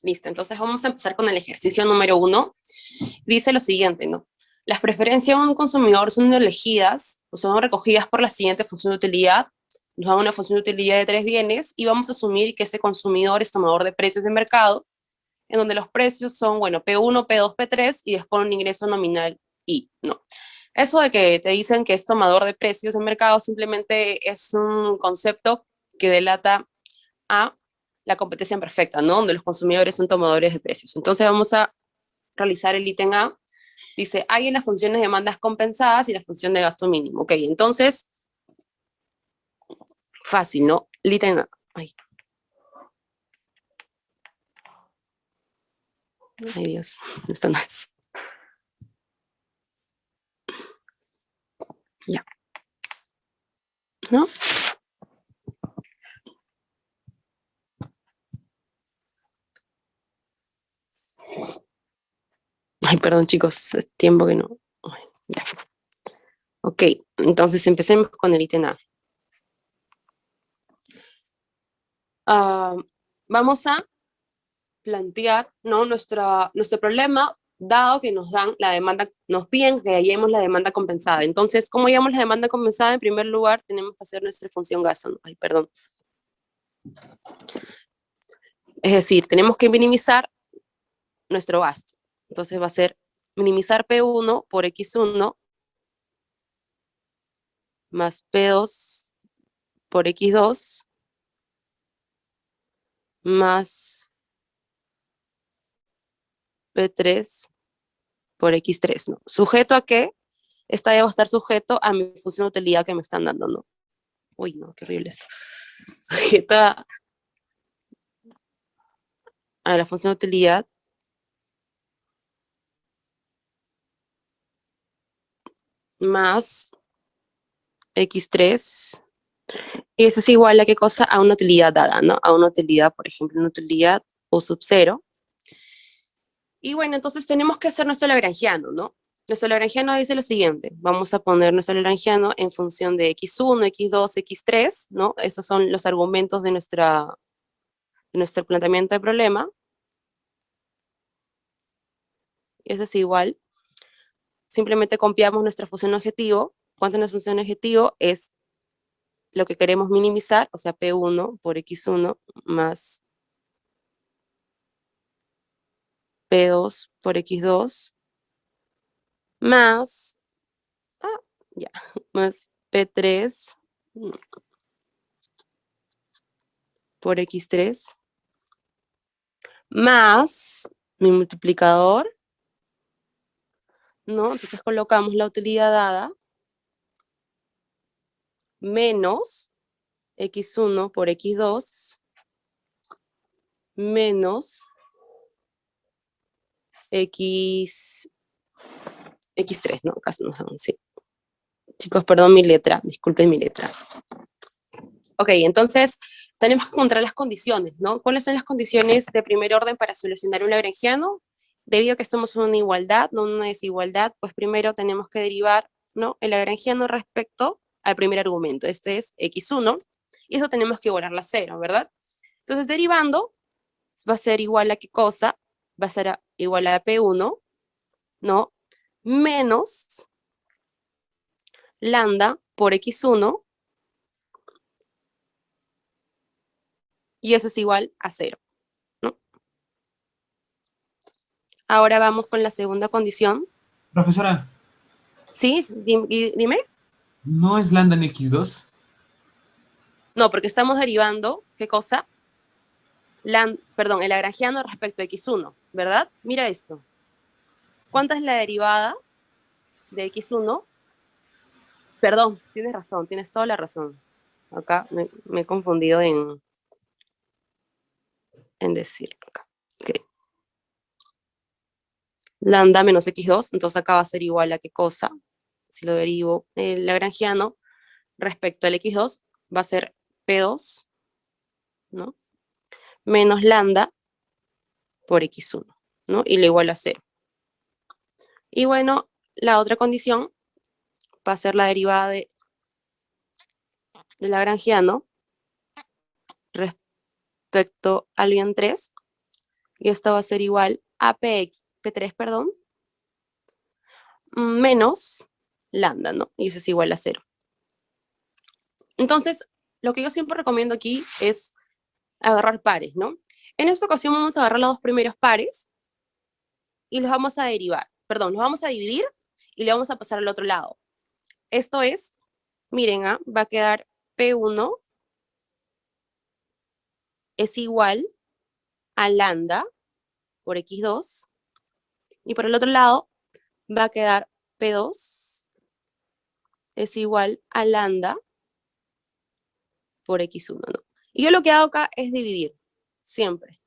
Listo, entonces vamos a empezar con el ejercicio número 1. Dice lo siguiente, ¿no? Las preferencias de un consumidor son elegidas o son recogidas por la siguiente función de utilidad. Nos da una función de utilidad de 3 bienes y vamos a asumir que este consumidor es tomador de precios de mercado, en donde los precios son, bueno, P1, P2, P3 y después un ingreso nominal I, ¿no? Eso de que te dicen que es tomador de precios de mercado simplemente es un concepto que delata a la competencia perfecta, ¿no? Donde los consumidores son tomadores de precios. Entonces vamos a realizar el ítem A. Dice, hay en las funciones de demandas compensadas y la función de gasto mínimo. Ok, entonces, fácil, ¿no? El ítem A. Ay, Dios, esto no es. Ya. ¿No? Ay, perdón, chicos, es tiempo que no. Ay, ya. Ok, entonces empecemos con el ítem A. Vamos a plantear, ¿no? nuestro problema, dado que nos dan la demanda, nos piden que hallemos la demanda compensada. Entonces, ¿cómo hallamos la demanda compensada? En primer lugar, tenemos que hacer nuestra función gasto, ¿no? Ay, perdón. Es decir, tenemos que minimizar nuestro gasto. Entonces va a ser minimizar P1 por X1 más P2 por X2 más P3 por X3, ¿no? ¿Sujeto a qué? Esta ya va a estar sujeto a mi función de utilidad que me están dando, ¿no? Uy, no, qué horrible esto. Sujeta a la función de utilidad más X3. Y eso es igual a qué cosa? A una utilidad dada, ¿no? A una utilidad, por ejemplo, una utilidad U sub 0. Y bueno, entonces tenemos que hacer nuestro lagrangiano, ¿no? Nuestro lagrangiano dice lo siguiente. Vamos a poner nuestro lagrangiano en función de X1, X2, X3, ¿no? Esos son los argumentos de nuestro planteamiento de problema. Y eso es igual. Simplemente copiamos nuestra función objetivo. ¿Cuánto es nuestra función objetivo? Es lo que queremos minimizar, o sea, P1 por X1 más P2 por X2 más, ya, más P3 por X3 más mi multiplicador, ¿no? Entonces colocamos la utilidad dada menos X1 por X2 menos X3, ¿no? Casi no, sí. Chicos, perdón mi letra, disculpen mi letra. Ok, entonces tenemos que encontrar las condiciones, ¿no? ¿Cuáles son las condiciones de primer orden para solucionar un lagrangiano? Debido a que somos una igualdad, no una desigualdad, pues primero tenemos que derivar, ¿no? El lagrangiano respecto al primer argumento. Este es X1, y eso tenemos que igualarla a 0, ¿verdad? Entonces, derivando, va a ser igual a ¿qué cosa? Va a ser igual a P1, ¿no? Menos lambda por X1, y eso es igual a 0, ¿no? Ahora vamos con la segunda condición. Profesora, ¿Sí? Dime. ¿no es lambda en X2? No, porque estamos derivando, ¿qué cosa? Perdón, el lagrangiano respecto a X1, ¿verdad? Mira esto. ¿Cuánta es la derivada de X1? Perdón, tienes razón, tienes toda la razón. Acá me he confundido en decirlo acá. Okay. Lambda menos X2, entonces acá va a ser igual a ¿qué cosa? Si lo derivo el lagrangiano respecto al X2, va a ser P2, ¿no? Menos lambda por X1, ¿no? Y lo igual a 0. Y bueno, la otra condición va a ser la derivada de lagrangiano respecto al bien 3, Y esto va a ser igual a P3, perdón, menos lambda, ¿no? Y eso es igual a 0. Entonces, lo que yo siempre recomiendo aquí es agarrar pares, ¿no? En esta ocasión vamos a agarrar los dos primeros pares y los vamos a derivar, perdón, los vamos a dividir y le vamos a pasar al otro lado. Esto es, miren, va a quedar P1 es igual a lambda por x2 y por el otro lado va a quedar P2 es igual a lambda por x1, ¿no? Y yo lo que hago acá es dividir, siempre.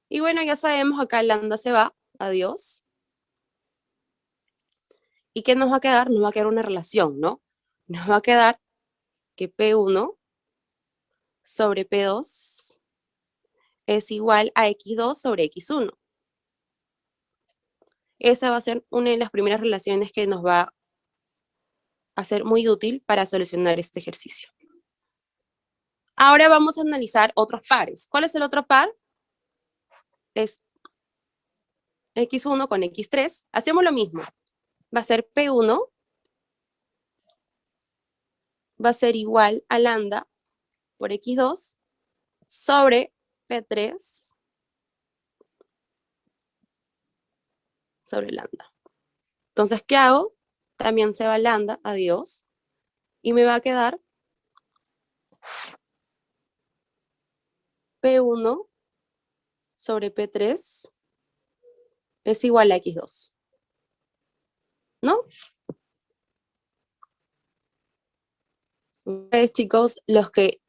Y bueno, ya sabemos, acá el lambda se va, adiós. ¿Y qué nos va a quedar? Nos va a quedar una relación, ¿no? Nos va a quedar que P1 sobre P2 es igual a x2 sobre x1. Esa va a ser una de las primeras relaciones que nos va a ser muy útil para solucionar este ejercicio. Ahora vamos a analizar otros pares. ¿Cuál es el otro par? Es x1 con x3. Hacemos lo mismo. Va a ser P1 va a ser igual a lambda por x2 sobre P3 sobre lambda. Entonces, ¿qué hago? También se va lambda, adiós. Y me va a quedar P1 sobre P3 es igual a x2. ¿No? Ustedes, chicos, los que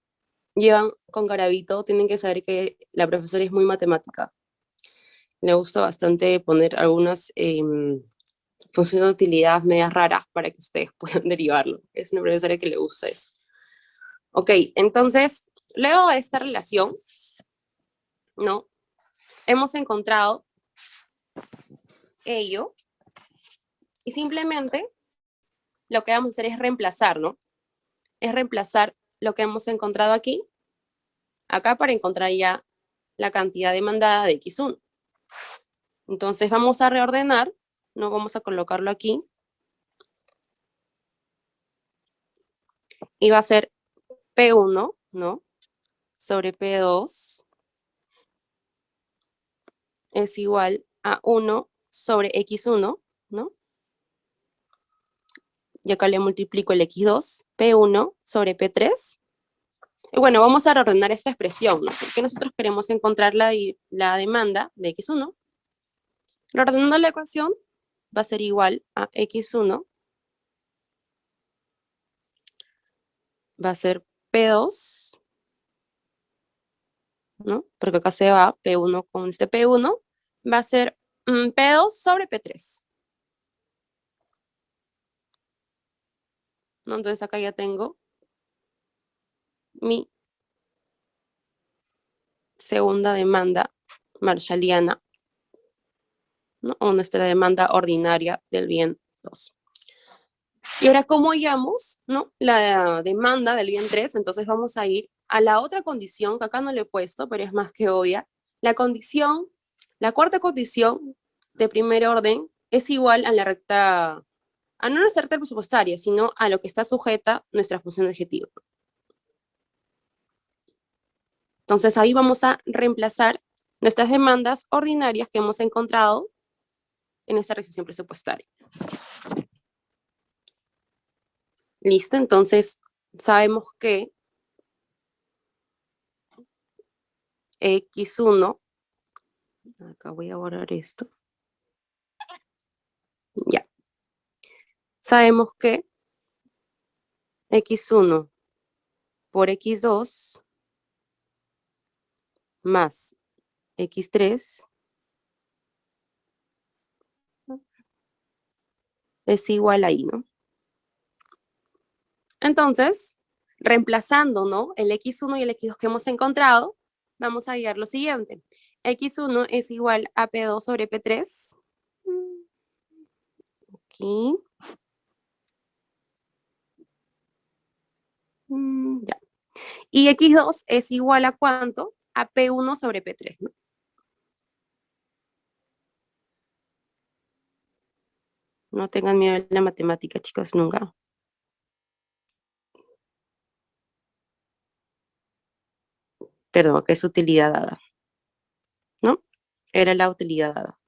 llevan con Garavito tienen que saber que la profesora es muy matemática. Le gusta bastante poner algunas funciones de utilidad medias raras para que ustedes puedan derivarlo. Es una profesora que le gusta eso. Ok, entonces, luego de esta relación, ¿no? Hemos encontrado ello y simplemente lo que vamos a hacer es reemplazar, ¿no? Es reemplazar lo que hemos encontrado aquí, acá para encontrar ya la cantidad demandada de x1. Entonces vamos a reordenar, no vamos a colocarlo aquí, y va a ser P1, ¿no? Sobre P2 es igual a 1 sobre x1, ¿no? Y acá le multiplico el x2, P1 sobre P3. Y bueno, vamos a reordenar esta expresión, ¿no? Porque nosotros queremos encontrar la demanda de x1. Reordenando la ecuación, va a ser igual a x1, va a ser P2, ¿no? Porque acá se va P1 con este P1, va a ser P2 sobre P3. ¿No? Entonces acá ya tengo mi segunda demanda marshalliana, ¿no? O nuestra demanda ordinaria del bien 2. Y ahora, ¿cómo hallamos, ¿no? La demanda del bien 3? Entonces vamos a ir a la otra condición, que acá no le he puesto, pero es más que obvia. La cuarta condición de primer orden es igual a la recta, a no nuestra recta presupuestaria, sino a lo que está sujeta nuestra función de objetivo. Entonces ahí vamos a reemplazar nuestras demandas ordinarias que hemos encontrado en esta restricción presupuestaria. Listo, entonces sabemos que x1, acá voy a borrar esto, ya. Sabemos que x1 por x2 más x3 es igual a y, ¿no? Entonces, reemplazando, ¿no? El x1 y el x2 que hemos encontrado, vamos a hallar lo siguiente. x1 es igual a p2 sobre p3. Aquí. Ya. Y x2 es igual a ¿cuánto? A p1 sobre p3, ¿no? No tengan miedo de la matemática, chicos, nunca. Perdón, que es utilidad dada, ¿no? Era la utilidad dada.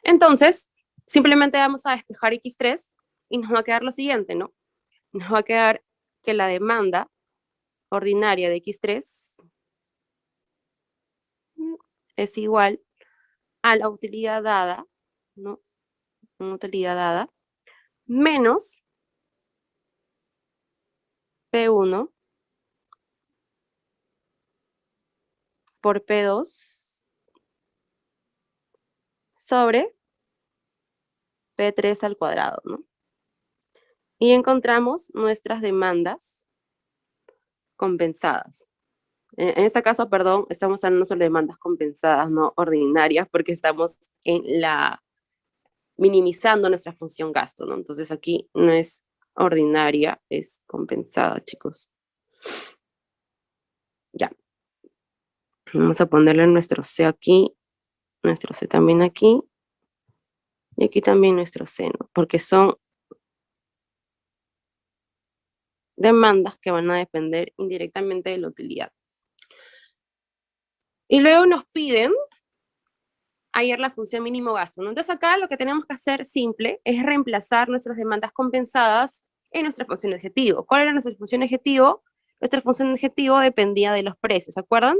Entonces, simplemente vamos a despejar x3 y nos va a quedar lo siguiente, ¿no? Nos va a quedar que la demanda ordinaria de x3 es igual a la utilidad dada, ¿no? Una utilidad dada, menos P1 por P2 sobre P3 al cuadrado, ¿no? Y encontramos nuestras demandas compensadas. En este caso, perdón, estamos hablando sobre demandas compensadas, no ordinarias, porque estamos minimizando nuestra función gasto, ¿no? Entonces aquí no es ordinaria, es compensada, chicos. Ya. Vamos a ponerle nuestro C aquí, nuestro C también aquí, y aquí también nuestro C, ¿no? Porque son demandas que van a depender indirectamente de la utilidad. Y luego nos piden hallar la función mínimo gasto, ¿no? Entonces acá lo que tenemos que hacer simple es reemplazar nuestras demandas compensadas en nuestra función objetivo. ¿Cuál era nuestra función objetivo? Nuestra función objetivo dependía de los precios, ¿se acuerdan?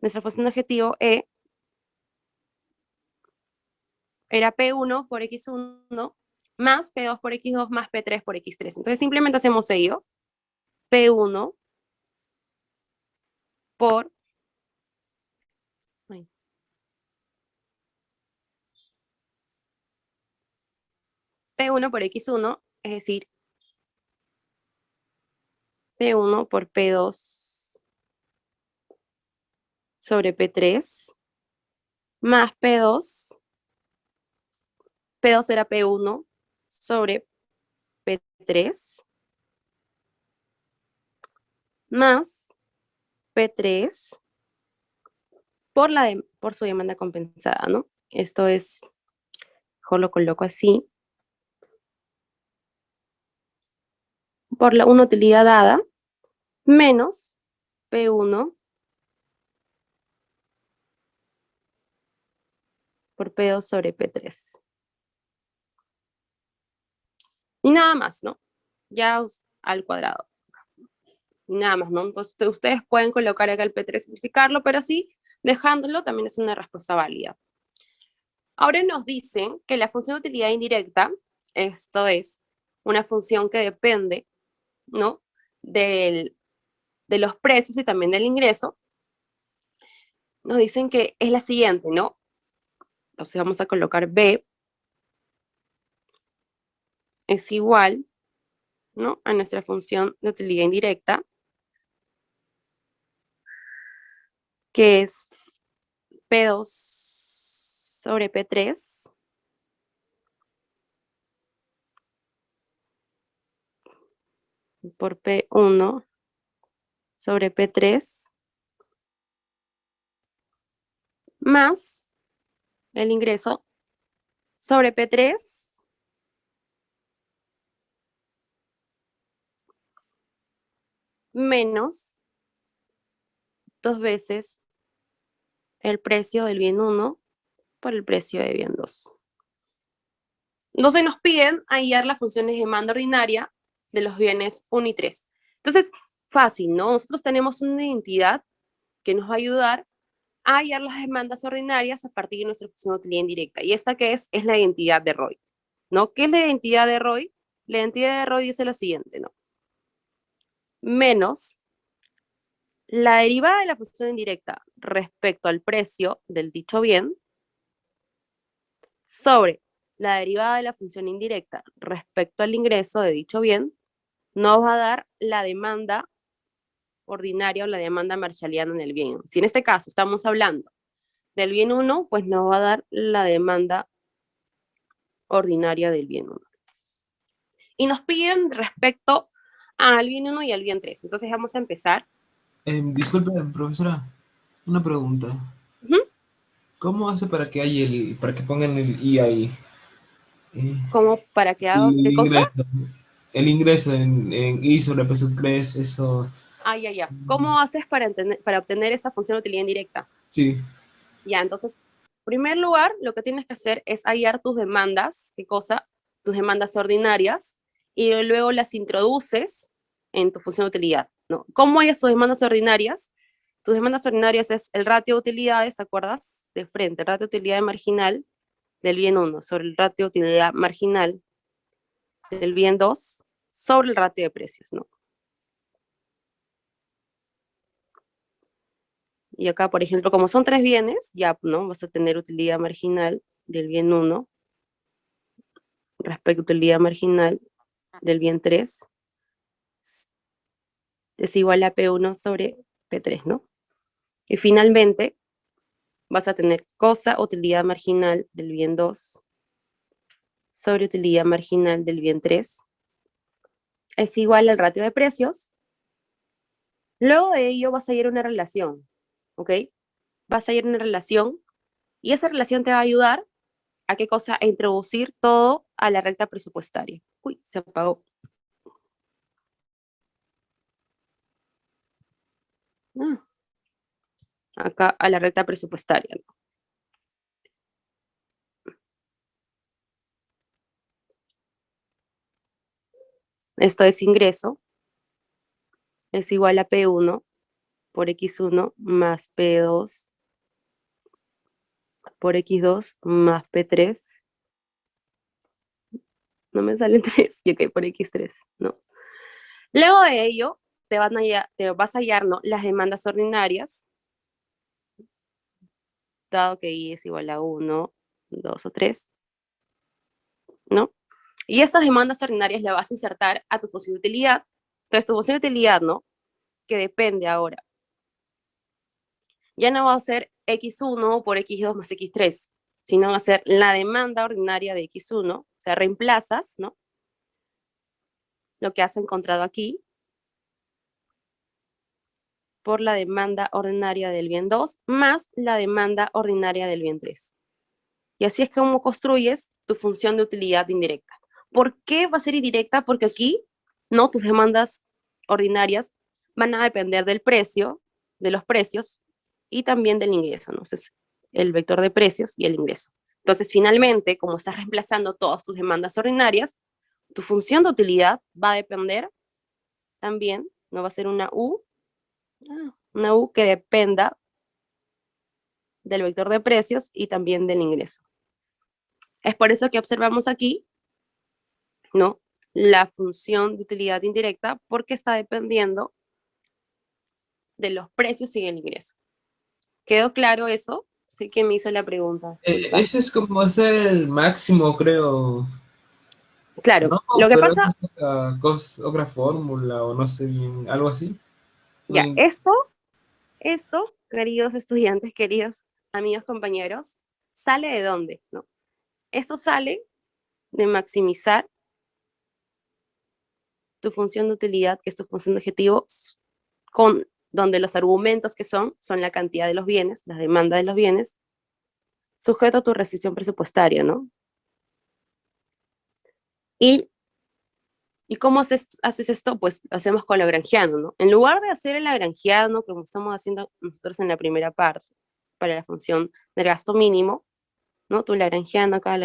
Nuestra función objetivo E era P1 por X1 más P2 por X2 más P3 por X3. Entonces simplemente hacemos ello. P1 por P1 por X1, es decir, P1 por P2 sobre P3 más P2. P2 era P1 sobre P3 más P3 por su demanda compensada, ¿no? Esto es, mejor lo coloco así, por una utilidad dada menos P1 por P2 sobre P3. Y nada más, ¿no? Ya al cuadrado. Nada más, ¿no? Entonces ustedes pueden colocar acá el P3 y simplificarlo, pero sí, dejándolo también es una respuesta válida. Ahora nos dicen que la función de utilidad indirecta, esto es una función que depende, ¿no? De los precios y también del ingreso, nos dicen que es la siguiente, ¿no? Entonces vamos a colocar B es igual, ¿no? A nuestra función de utilidad indirecta, que es P2 sobre P3 por P1 sobre P3 más el ingreso sobre P3 menos 2 veces el precio del bien 1 por el precio de bien 2. Entonces nos piden hallar las funciones de demanda ordinaria de los bienes 1 y 3. Entonces, fácil, ¿no? Nosotros tenemos una identidad que nos va a ayudar a hallar las demandas ordinarias a partir de nuestra función de utilidad indirecta. ¿Y esta qué es? Es la identidad de Roy, ¿no? ¿Qué es la identidad de Roy? La identidad de Roy dice lo siguiente, ¿no? Menos la derivada de la función indirecta respecto al precio del dicho bien sobre la derivada de la función indirecta respecto al ingreso de dicho bien nos va a dar la demanda ordinaria o la demanda marshalliana en el bien. Si en este caso estamos hablando del bien 1, pues nos va a dar la demanda ordinaria del bien 1. Y nos piden respecto al bien 1 y al bien 3. Entonces vamos a empezar. Disculpe, profesora, una pregunta. Uh -huh. ¿Cómo hace para que pongan el I ahí? Eh, ¿Cómo para que haga el qué cosa? ingreso, el ingreso en I sobre peso 3, eso, Ah, ya, ya. ¿Cómo haces para obtener esta función de utilidad indirecta? sí. Ya, entonces, en primer lugar, lo que tienes que hacer es hallar tus demandas, ¿qué cosa? Tus demandas ordinarias, y luego las introduces en tu función de utilidad, ¿no? ¿Cómo hallas tus demandas ordinarias? Tus demandas ordinarias es el ratio de utilidades, ¿te acuerdas? De frente, el ratio de utilidad marginal del bien 1 sobre el ratio de utilidad marginal del bien 2 sobre el ratio de precios, ¿no? Y acá, por ejemplo, como son tres bienes, ya, ¿no? Vas a tener utilidad marginal del bien 1 respecto a utilidad marginal del bien 3 es igual a P1 sobre P3, ¿no? Y finalmente vas a tener cosa utilidad marginal del bien 2 sobre utilidad marginal del bien 3 es igual al ratio de precios. Luego de ello vas a ir a una relación, ¿ok? Vas a ir a una relación y esa relación te va a ayudar a qué cosa, a introducir todo a la recta presupuestaria. Uy, se apagó. Ah, acá a la recta presupuestaria, ¿no? Esto es ingreso, es igual a P1 por X1 más P2 por X2 más P3. No me salen 3, y ok, por X3, ¿no? Luego de ello, te vas a hallar, ¿no? Las demandas ordinarias, dado que Y es igual a 1, 2 o 3, ¿no? Y estas demandas ordinarias le vas a insertar a tu función de utilidad. Entonces, tu función de utilidad, ¿no? Que depende ahora. Ya no va a ser X1 por X2 más X3, sino va a ser la demanda ordinaria de X1, o sea, reemplazas, ¿no? Lo que has encontrado aquí por la demanda ordinaria del bien 2 más la demanda ordinaria del bien 3. Y así es como construyes tu función de utilidad indirecta. ¿Por qué va a ser indirecta? Porque aquí, ¿no? Tus demandas ordinarias van a depender del precio, de los precios y también del ingreso, ¿no? Entonces, el vector de precios y el ingreso. Entonces, finalmente, como estás reemplazando todas tus demandas ordinarias, tu función de utilidad va a depender también, no va a ser una U que dependa del vector de precios y también del ingreso. Es por eso que observamos aquí, ¿no? La función de utilidad indirecta, porque está dependiendo de los precios y el ingreso. ¿Quedó claro eso? Sí que me hizo la pregunta, disculpa. Ese es como hacer el máximo, creo. Claro, No, lo que pero pasa, es otra fórmula o no sé bien, algo así. No, ya, esto, queridos estudiantes, queridos amigos, compañeros, ¿sale de dónde? ¿No? Esto sale de maximizar tu función de utilidad, que es tu función de objetivo, con donde los argumentos que son la cantidad de los bienes, la demanda de los bienes, sujeto a tu restricción presupuestaria, ¿no? Y, ¿y cómo haces esto? Pues lo hacemos con Lagrangiano, ¿no? En lugar de hacer el Lagrangiano, como estamos haciendo nosotros en la primera parte, para la función del gasto mínimo, ¿no? Tu Lagrangiano acá,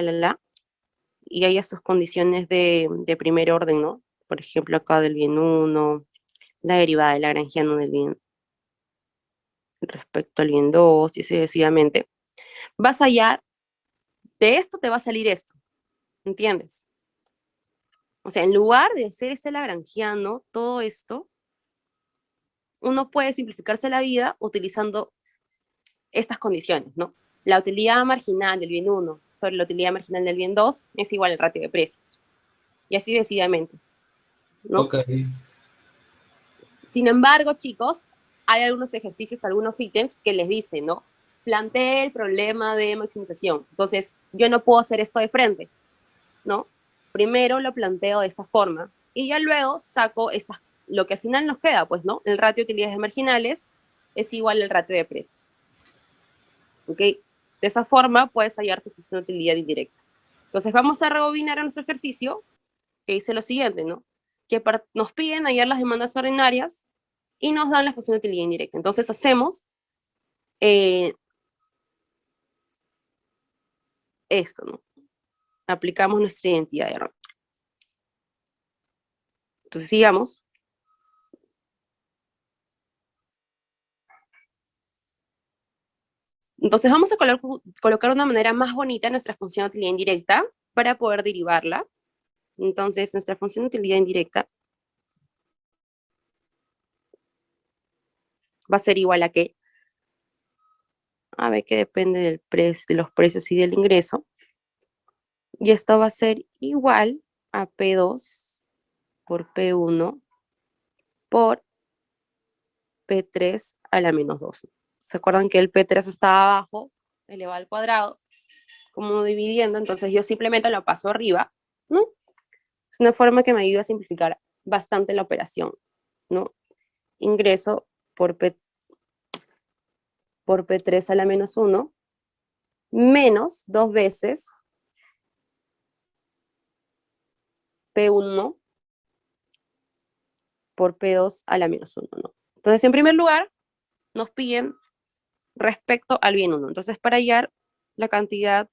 y hay estas condiciones de primer orden, ¿no? Por ejemplo, acá del bien 1, la derivada del Lagrangiano del bien respecto al bien 2, y así sucesivamente. Vas allá, de esto te va a salir esto, ¿entiendes? O sea, en lugar de hacer este lagrangiano, todo esto, uno puede simplificarse la vida utilizando estas condiciones, ¿no? La utilidad marginal del bien 1 sobre la utilidad marginal del bien 2 es igual al ratio de precios. Y así decididamente, ¿no? ok. Sin embargo, chicos, hay algunos ejercicios, algunos ítems que les dicen, ¿no? Planteé el problema de maximización. Entonces, yo no puedo hacer esto de frente, ¿no? Primero lo planteo de esta forma y ya luego saco lo que al final nos queda, pues, ¿no? El ratio de utilidades marginales es igual al ratio de precios, ¿ok? De esa forma puedes hallar tu función de utilidad indirecta. Entonces vamos a rebobinar a nuestro ejercicio, que dice lo siguiente, ¿no? Que nos piden hallar las demandas ordinarias y nos dan la función de utilidad indirecta. Entonces hacemos esto, ¿no? Aplicamos nuestra identidad de error. Entonces sigamos. Entonces vamos a colocar una manera más bonita nuestra función de utilidad indirecta para poder derivarla. Entonces nuestra función de utilidad indirecta va a ser igual a que, a ver, que depende de los precios y del ingreso. Y esto va a ser igual a P2 por P1 por P3 a la menos 2. ¿Se acuerdan que el P3 estaba abajo, elevado al cuadrado, como dividiendo? Entonces yo simplemente lo paso arriba, ¿no? Es una forma que me ayuda a simplificar bastante la operación, ¿no? Ingreso por P3 a la menos 1 menos 2 veces P1 por P2 a la menos 1, ¿no? Entonces, en primer lugar, nos piden respecto al bien 1. Entonces, para hallar la cantidad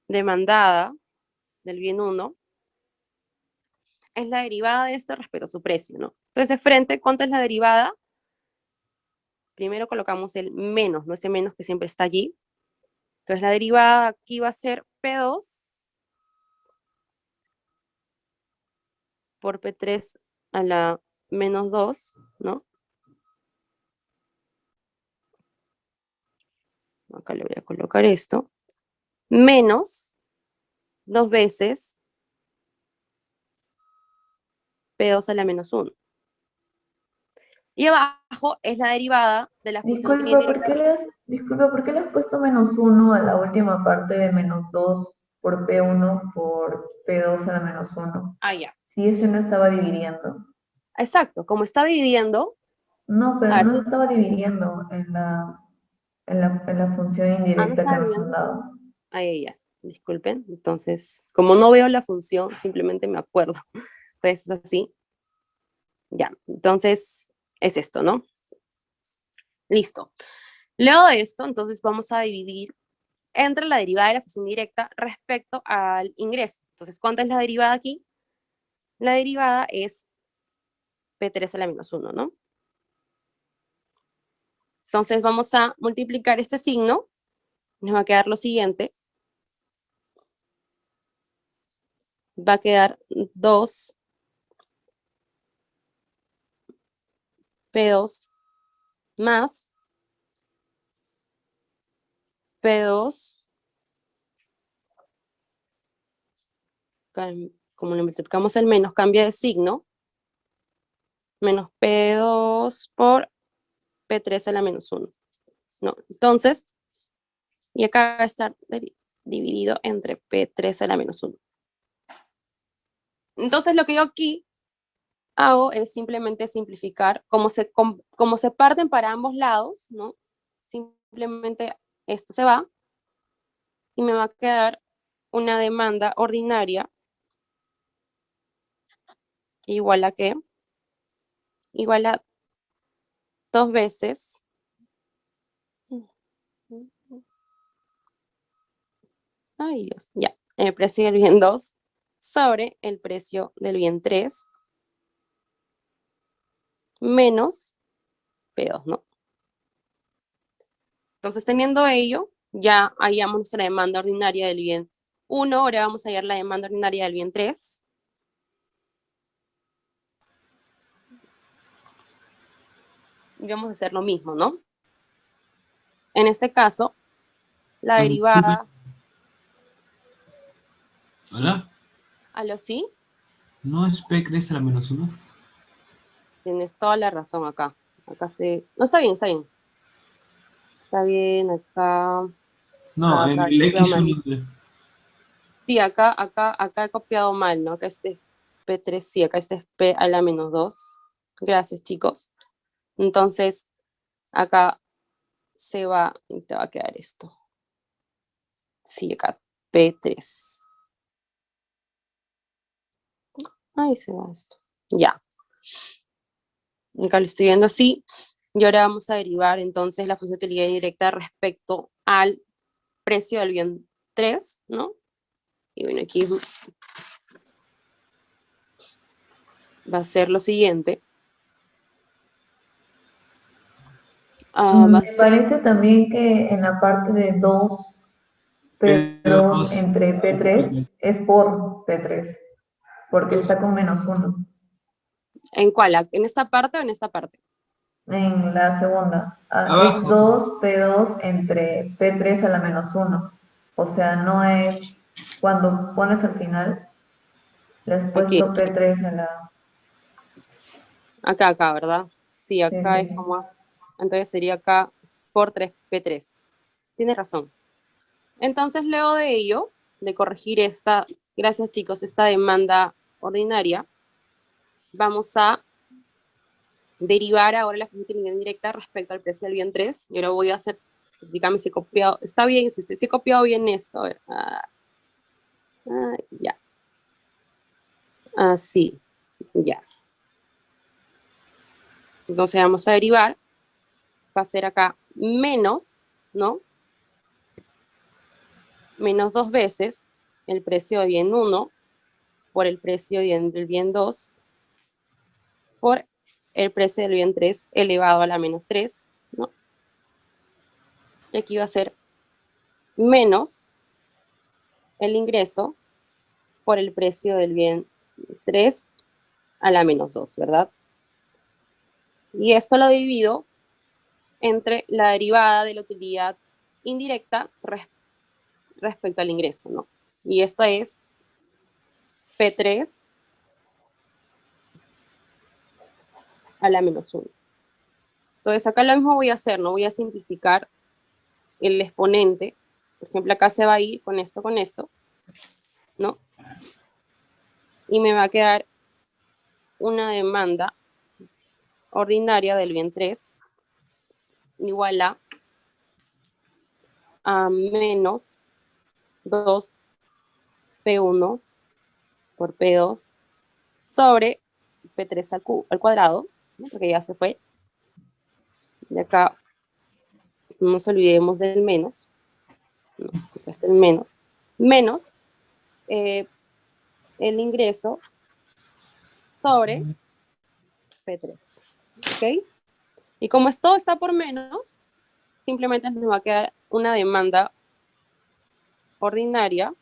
demandada del bien 1, es la derivada de esto respecto a su precio, ¿no? Entonces, de frente, ¿cuánto es la derivada? Primero colocamos el menos, ¿no? Ese menos que siempre está allí. Entonces, la derivada aquí va a ser P2 por P3 a la menos 2, ¿no? Acá le voy a colocar esto. Menos 2 veces P2 a la menos 1. Y abajo es la derivada de la función de utilidad indirecta. Disculpa, ¿por qué le has puesto menos 1 a la última parte de menos 2 por P1 por P2 a la menos 1? Ah, ya. Si ese no estaba dividiendo. Exacto, como está dividiendo, No, a pero ver no si estaba dividiendo en la función no indirecta que está nos han dividiendo. dado. Ahí ya, disculpen. Entonces, como no veo la función, simplemente me acuerdo. Entonces, es así. Ya, entonces es esto, ¿no? Listo. Luego de esto, entonces vamos a dividir entre la derivada de la función directa respecto al ingreso. Entonces, ¿cuánta es la derivada aquí? La derivada es P3 a la menos 1, ¿no? Entonces vamos a multiplicar este signo. Nos va a quedar lo siguiente. Va a quedar 2 P2 más P2, como le multiplicamos el menos, cambia de signo, menos P2 por P3 a la menos 1, ¿no? Entonces, y acá va a estar dividido entre P3 a la menos 1. Entonces, lo que yo aquí hago es simplemente simplificar, como se parten para ambos lados, ¿no? Simplemente esto se va y me va a quedar una demanda ordinaria igual a qué? Igual a 2 veces ay Dios, ya, el precio del bien 2 sobre el precio del bien 3 menos P2, ¿no? Entonces, teniendo ello, ya hallamos nuestra demanda ordinaria del bien 1, ahora vamos a hallar la demanda ordinaria del bien 3. Y vamos a hacer lo mismo, ¿no? En este caso, la derivada... ¿Hola? ¿Aló sí? ¿No es P3 a la menos 1? Tienes toda la razón acá. Acá se... No, está bien, está bien. Está bien, acá... No, en Acá he el copiado mal. X1. Sí, acá he copiado mal, ¿no? Acá este es P3, sí, acá este es P a la menos 2. Gracias, chicos. Entonces, acá se va y te va a quedar esto. Sí, acá P3. Ahí se va esto. Ya. Acá lo estoy viendo así. Y ahora vamos a derivar entonces la función de utilidad indirecta respecto al precio del bien 3, ¿no? Y bueno, aquí va a ser lo siguiente. Va a Me ser, parece también que en la parte de 2, P2 P2 entre P3 es por P3, porque está con -1 ¿en cuál? ¿En esta parte o en esta parte? en la segunda. Es abajo. 2 P2 entre P3 a la -1. O sea, no es cuando pones al final, le has Aquí, puesto P3 a la... acá, ¿verdad? Sí, Sí, acá es sí. como, entonces sería acá por 3P3. Tienes razón. Entonces, luego de ello, de corregir esta, gracias chicos, esta demanda ordinaria, vamos a derivar ahora la función de utilidad indirecta respecto al precio del bien 3. Y ahora voy a hacer, dígame si he copiado, está bien, si he copiado bien esto, a ver, ya, así, ya. Entonces vamos a derivar, va a ser acá menos, ¿no? Menos 2 veces el precio de bien 1 por el precio del bien 2 por el precio del bien 3 elevado a la menos 3, ¿no? Y aquí va a ser menos el ingreso por el precio del bien 3 a la menos 2, ¿verdad? Y esto lo divido entre la derivada de la utilidad indirecta respecto al ingreso, ¿no? Y esto es P3 a la menos 1. Entonces acá lo mismo voy a hacer, ¿no? Voy a simplificar el exponente. Por ejemplo, acá se va a ir con esto, ¿no? Y me va a quedar una demanda ordinaria del bien 3 igual a menos 2P1 por P2 sobre P3 al cuadrado, ¿no? Porque ya se fue. Y acá no nos olvidemos del menos, ¿no? Acá está el menos el ingreso sobre P3, ¿ok? Y como esto está por menos, simplemente nos va a quedar una demanda ordinaria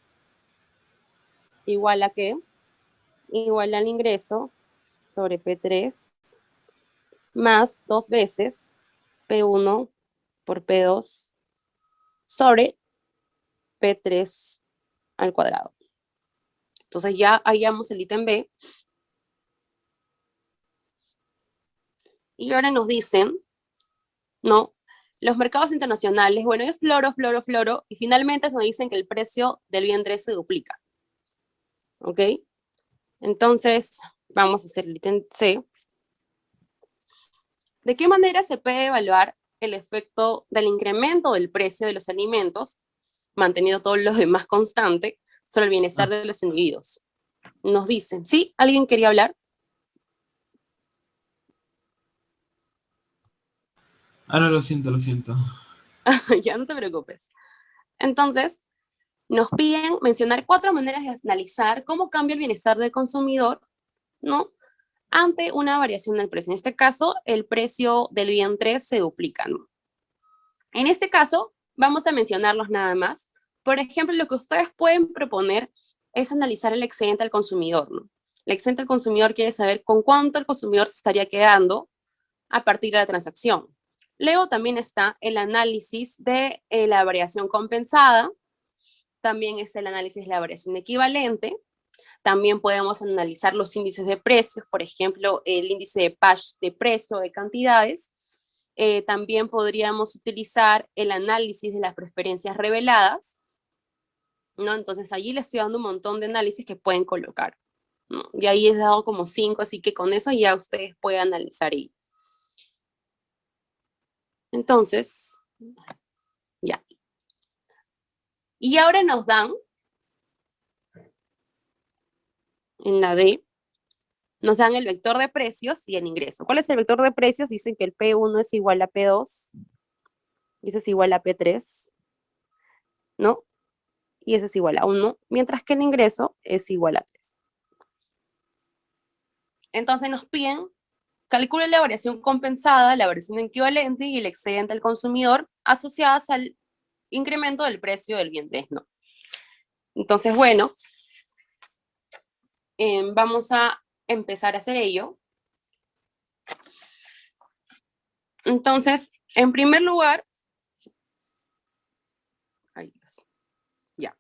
igual a ¿qué? Igual al ingreso sobre P3 más 2 veces P1 por P2 sobre P3 al cuadrado. Entonces ya hallamos el ítem B. Y ahora nos dicen, ¿no? Los mercados internacionales, bueno, es floro, y finalmente nos dicen que el precio del bien 3 se duplica. ¿Ok? Entonces, vamos a hacer el ítem C. ¿De qué manera se puede evaluar el efecto del incremento del precio de los alimentos, manteniendo todos los demás constante, sobre el bienestar de los individuos? Nos dicen, ¿sí? ¿Alguien quería hablar? No, lo siento, lo siento. Ya no te preocupes. Entonces, nos piden mencionar 4 maneras de analizar cómo cambia el bienestar del consumidor, ¿no? Ante una variación del precio. En este caso, el precio del bien 3 se duplica, ¿no? En este caso, vamos a mencionarlos nada más. Por ejemplo, lo que ustedes pueden proponer es analizar el excedente al consumidor, ¿no? El excedente al consumidor quiere saber con cuánto el consumidor se estaría quedando a partir de la transacción. Luego también está el análisis de la variación compensada, también es el análisis de la variación equivalente, también podemos analizar los índices de precios, por ejemplo, el índice de PASH de precio de cantidades. También podríamos utilizar el análisis de las preferencias reveladas, ¿no? Entonces allí les estoy dando un montón de análisis que pueden colocar, ¿no? Y ahí he dado como 5, así que con eso ya ustedes pueden analizar ahí. Entonces, ya. Y ahora nos dan en la D, nos dan el vector de precios y el ingreso. ¿Cuál es el vector de precios? Dicen que el P1 es igual a P2, y ese es igual a P3, ¿no? Y ese es igual a 1, mientras que el ingreso es igual a 3. Entonces nos piden, calcule la variación compensada, la variación equivalente y el excedente al consumidor asociadas al incremento del precio del bien D, ¿no? Entonces, bueno, vamos a empezar a hacer ello. Entonces, en primer lugar, ya,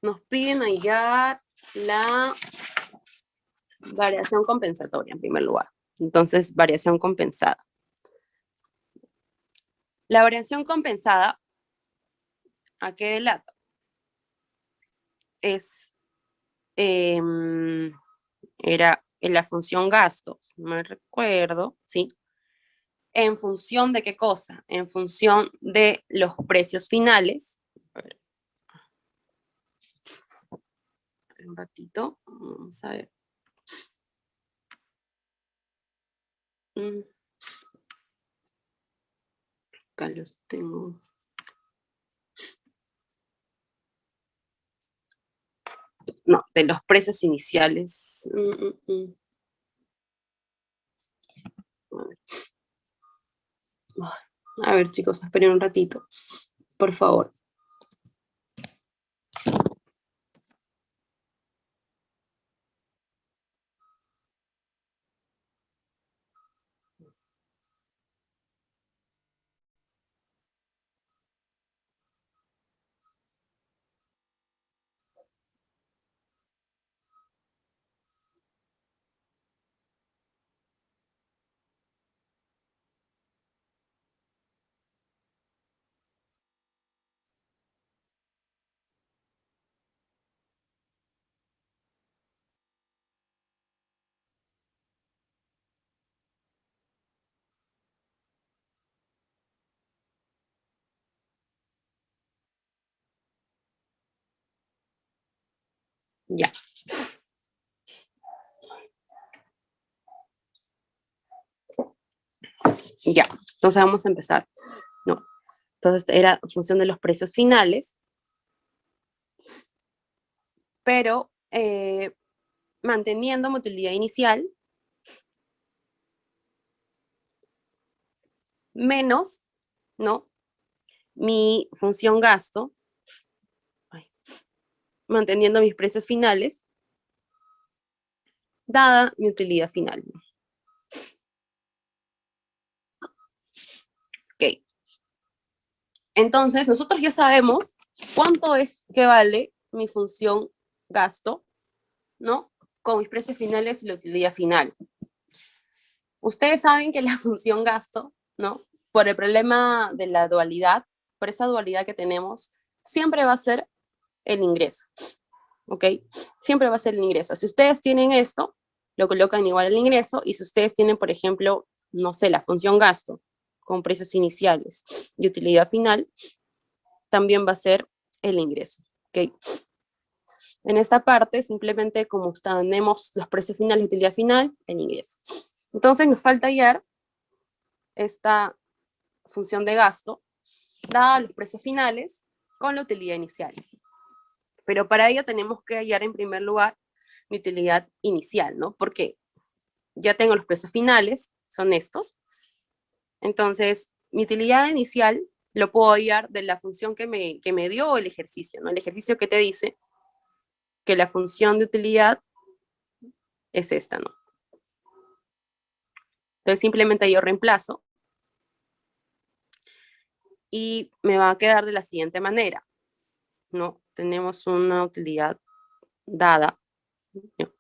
nos piden hallar la variación compensatoria en primer lugar. Entonces, variación compensada. La variación compensada, ¿a qué delata? Es, era en la función gastos, no me recuerdo, ¿sí? ¿En función de qué cosa? En función de los precios finales. A ver. Un ratito, vamos a ver. Acá los tengo. No, de los precios iniciales. A ver, chicos, esperen un ratito, por favor. Ya. Ya, entonces vamos a empezar. No, entonces era en función de los precios finales, pero manteniendo mi utilidad inicial menos, ¿no? Mi función gasto, manteniendo mis precios finales, dada mi utilidad final. Ok. Entonces, nosotros ya sabemos cuánto es que vale mi función gasto, ¿no? Con mis precios finales y la utilidad final. Ustedes saben que la función gasto, ¿no? Por el problema de la dualidad, por esa dualidad que tenemos, siempre va a ser el ingreso, ¿ok? Siempre va a ser el ingreso. Si ustedes tienen esto, lo colocan igual al ingreso, y si ustedes tienen, por ejemplo, no sé, la función gasto con precios iniciales y utilidad final, también va a ser el ingreso, ¿ok? En esta parte, simplemente como tenemos los precios finales y utilidad final, el ingreso. Entonces nos falta hallar esta función de gasto, dada los precios finales con la utilidad inicial. Pero para ello tenemos que hallar en primer lugar mi utilidad inicial, ¿no? Porque ya tengo los precios finales, son estos. Entonces, mi utilidad inicial lo puedo hallar de la función que me dio el ejercicio, ¿no? El ejercicio que te dice que la función de utilidad es esta, ¿no? Entonces, simplemente yo reemplazo y me va a quedar de la siguiente manera, ¿no? Tenemos una utilidad dada, ¿no?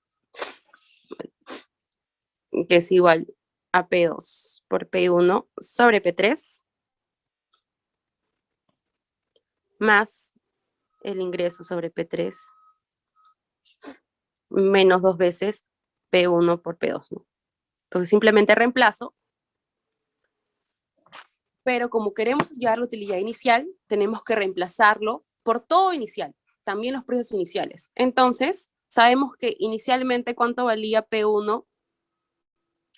Que es igual a P2 por P1 sobre P3 más el ingreso sobre P3 menos 2 veces P1 por P2, ¿no? Entonces simplemente reemplazo, pero como queremos llevar la utilidad inicial, tenemos que reemplazarlo por todo inicial, también los precios iniciales. Entonces, sabemos que inicialmente cuánto valía P1,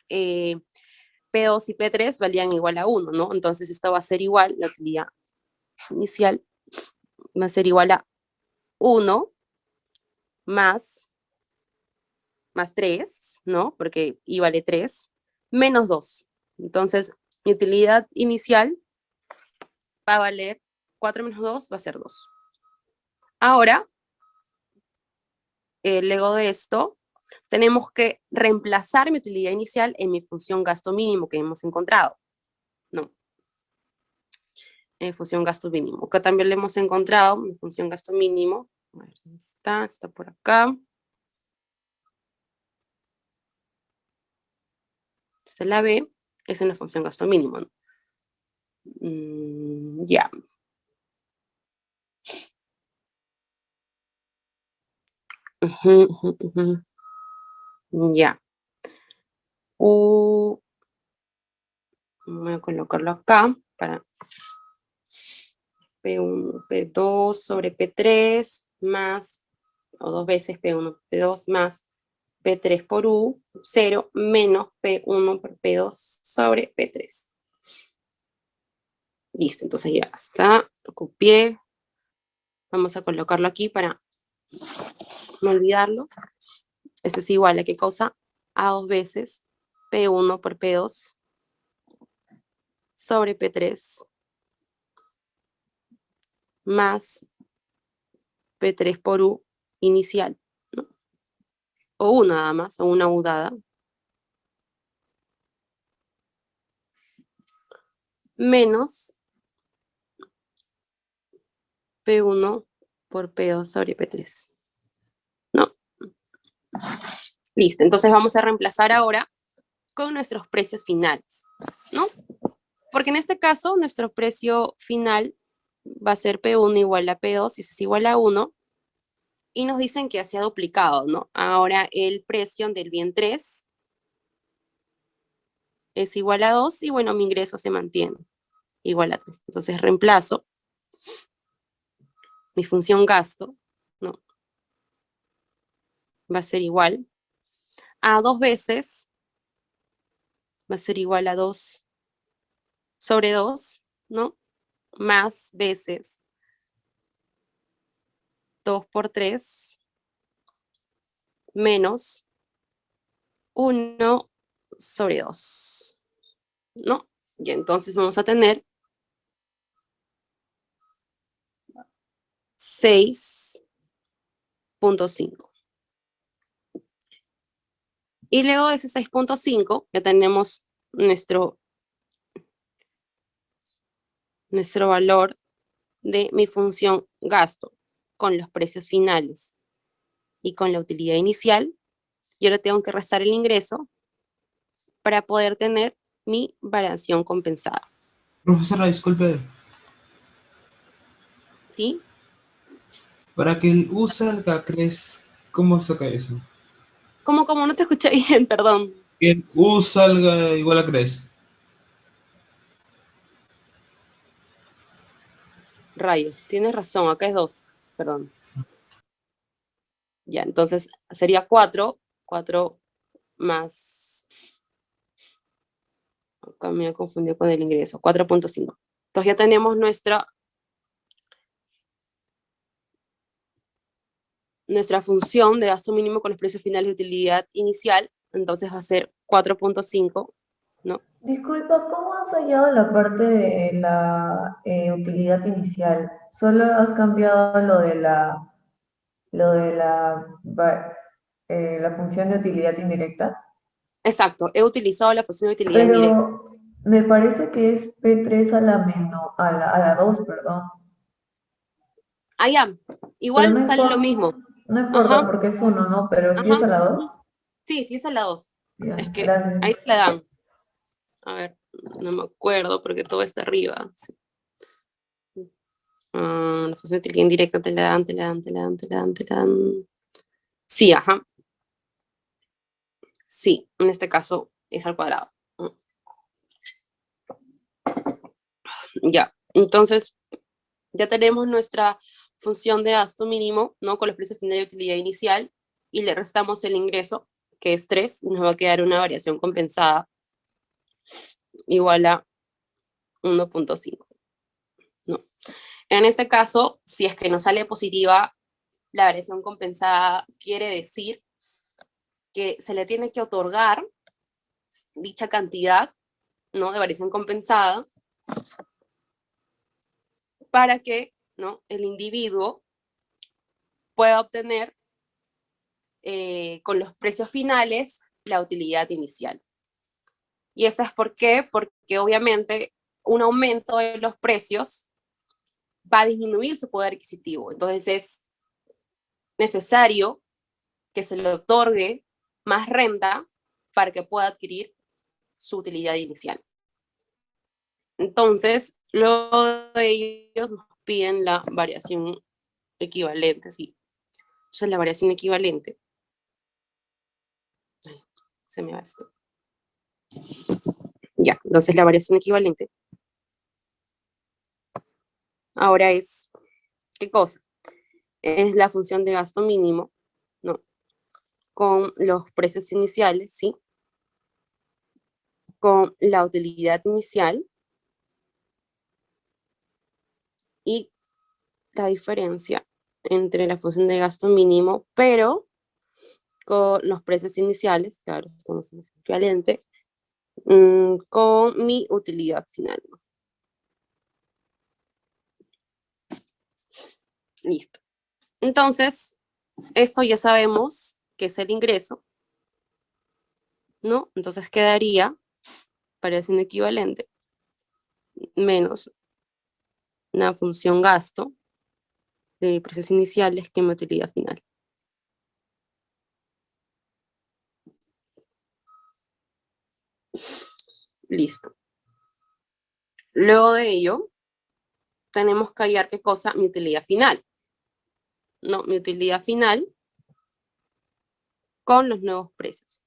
P2 y P3 valían igual a 1, ¿no? Entonces esto va a ser igual, la utilidad inicial va a ser igual a 1 más 3, ¿no? Porque I vale 3, menos 2. Entonces, mi utilidad inicial va a valer 4 menos 2, va a ser 2. Ahora, luego de esto, tenemos que reemplazar mi utilidad inicial en mi función gasto mínimo que hemos encontrado. No. Función gasto mínimo, que también le hemos encontrado, mi función gasto mínimo. A ver, ¿dónde está? Está por acá. Esta es la B, es una función gasto mínimo, ¿no? Ya. Ya. Voy a colocarlo acá para P1, P2 sobre P3 más, o 2 veces P1, P2 más P3 por U, 0 menos P1 por P2 sobre P3. Listo, entonces ya está, lo copié. Vamos a colocarlo aquí para no olvidarlo. Eso es igual a qué cosa? A 2 veces P1 por P2 sobre P3 más P3 por U inicial, ¿no? O U nada más, o una U dada. Menos P1 por P2 sobre P3. ¿No? Listo, entonces vamos a reemplazar ahora con nuestros precios finales, ¿no? Porque en este caso, nuestro precio final va a ser P1 igual a P2, y eso es igual a 1, y nos dicen que se ha duplicado, ¿no? Ahora el precio del bien 3 es igual a 2, y bueno, mi ingreso se mantiene igual a 3. Entonces reemplazo mi función gasto, ¿no? Va a ser igual a 2 veces, va a ser igual a 2 sobre 2, ¿no? Más veces 2 por 3 menos 1 sobre 2, ¿no? Y entonces vamos a tener 6.5. Y luego de ese 6.5 ya tenemos nuestro valor de mi función gasto con los precios finales y con la utilidad inicial. Y ahora tengo que restar el ingreso para poder tener mi variación compensada. Profesora, disculpe, ¿Sí? para que el U salga, ¿crees cómo saca eso? ¿Cómo no te escuché bien? Perdón. Que el U salga igual a CRES. Rayos, tienes razón, acá es 2, perdón. Ya, entonces sería 4 más, acá me he confundido con el ingreso, 4.5. Entonces ya tenemos nuestra función de gasto mínimo con los precios finales de utilidad inicial, entonces va a ser 4.5, ¿no? Disculpa, ¿cómo has hallado la parte de la utilidad inicial? ¿Solo has cambiado la función de utilidad indirecta? Exacto, he utilizado la función de utilidad indirecta. Pero me parece que es P3 a la 2, perdón. Ah, ya, Pero igual sale lo mismo. no importa Ajá, porque es uno, ¿no? Pero si es ajá. a la 2, Ujú. Sí, sí es a la 2. Es ya, que gracias. ahí te la dan. A ver, no me acuerdo porque todo está arriba. Sí. La función de utilidad indirecta te la dan, te la dan, te la dan, te la dan, te la dan. Sí, ajá. Sí, en este caso es al cuadrado. Ya, entonces ya tenemos nuestra función de gasto mínimo, ¿no? Con los precios finales de utilidad inicial. y le restamos el ingreso, que es 3, y nos va a quedar una variación compensada igual a 1.5. ¿No? En este caso, si es que nos sale positiva, la variación compensada quiere decir que se le tiene que otorgar dicha cantidad, ¿no?, de variación compensada para que, ¿no?, el individuo pueda obtener con los precios finales la utilidad inicial. ¿Y eso es por qué? Porque obviamente un aumento en los precios va a disminuir su poder adquisitivo. Entonces es necesario que se le otorgue más renta para que pueda adquirir su utilidad inicial. Entonces, luego de ellos nos piden la variación equivalente, sí. Entonces, la variación equivalente. Ay, se me va esto. Ya, entonces la variación equivalente. Ahora es, ¿qué cosa? Es la función de gasto mínimo, ¿no? Con los precios iniciales, ¿sí? Con la utilidad inicial y la diferencia entre la función de gasto mínimo, pero con los precios iniciales, claro, estamos en el equivalente, con mi utilidad final. Listo. Entonces, esto ya sabemos que es el ingreso, ¿no? Entonces quedaría variación equivalente menos una función gasto de precios iniciales que mi utilidad final. Listo. Luego de ello, tenemos que hallar qué cosa, mi utilidad final. No, mi utilidad final con los nuevos precios.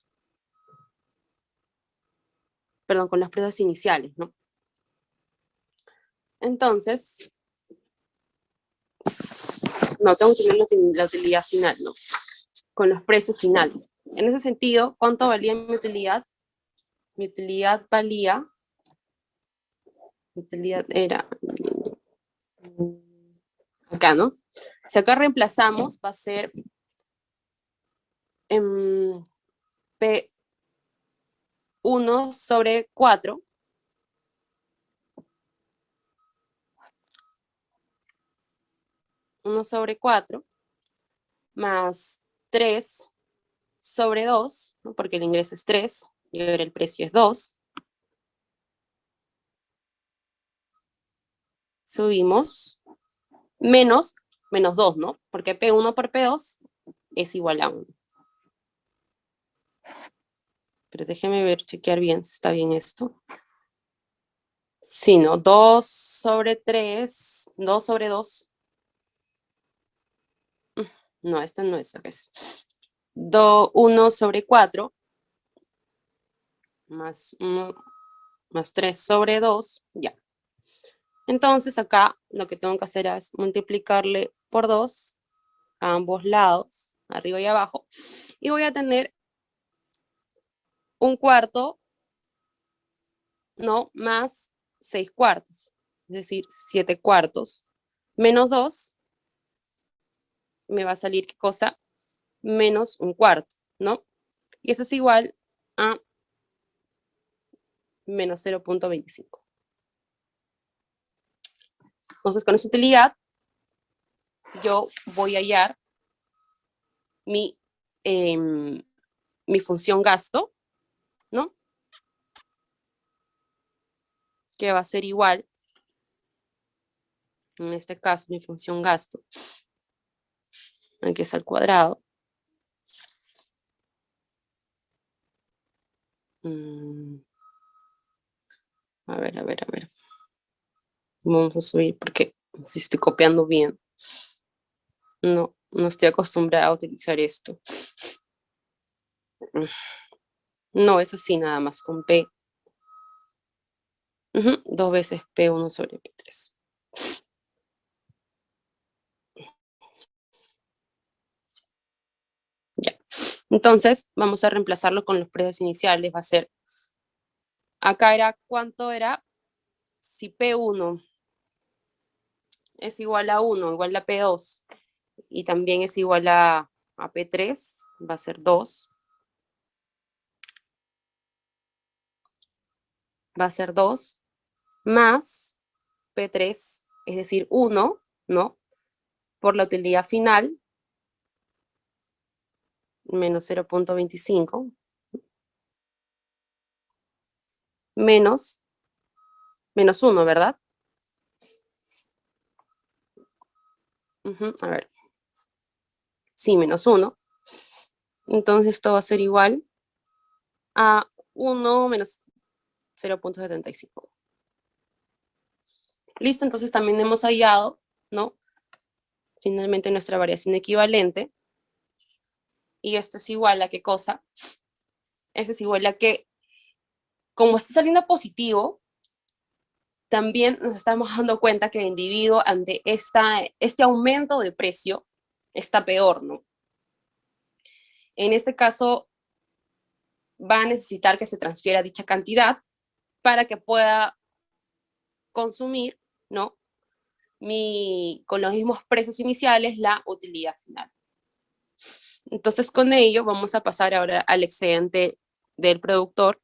Perdón, con los precios iniciales, ¿no? Entonces, no, tengo que tener la utilidad final, ¿no? Con los precios finales. En ese sentido, ¿cuánto valía mi utilidad? Mi utilidad valía, mi utilidad era, acá, ¿no? Si acá reemplazamos, va a ser P1 sobre 4, más 3 sobre 2, ¿no? Porque el ingreso es 3 y ahora el precio es 2. Subimos menos 2, ¿no? Porque P1 por P2 es igual a 1. Pero déjeme ver, chequear bien si está bien esto. Sí, ¿no? 2 sobre 3, 2 sobre 2. No, esta no es, es 1 sobre 4 más 1 más 3 sobre 2, ya. Entonces acá lo que tengo que hacer es multiplicarle por 2 a ambos lados, arriba y abajo, y voy a tener un cuarto, ¿no? Más 6 cuartos, es decir, 7 cuartos, menos 2, me va a salir, ¿qué cosa? Menos un cuarto, ¿no? Y eso es igual a menos 0.25. Entonces, con esa utilidad, yo voy a hallar mi, mi función gasto, ¿no? Que va a ser igual, en este caso, mi función gasto, que es al cuadrado. A ver, a ver, a ver. Vamos a subir porque si estoy copiando bien. No, no estoy acostumbrada a utilizar esto. No, es así nada más con P. 2 veces P1 sobre P3. Ya. Entonces, vamos a reemplazarlo con los precios iniciales. Va a ser, acá era, ¿cuánto era? Si P1 es igual a 1, igual a P2, y también es igual a P3, va a ser 2. Va a ser 2 más P3, es decir, 1, ¿no? Por la utilidad final, menos 0.25, menos 1, ¿verdad? A ver. Sí, menos 1. Entonces esto va a ser igual a 1 menos 0.75. Listo, entonces también hemos hallado, ¿no? Finalmente nuestra variación equivalente. Y esto es igual a ¿qué cosa? Esto es igual a que, como está saliendo positivo, también nos estamos dando cuenta que el individuo ante este aumento de precio está peor, ¿no? En este caso, va a necesitar que se transfiera dicha cantidad para que pueda consumir, ¿no? Con los mismos precios iniciales, la utilidad final. Entonces, con ello, vamos a pasar ahora al excedente del productor,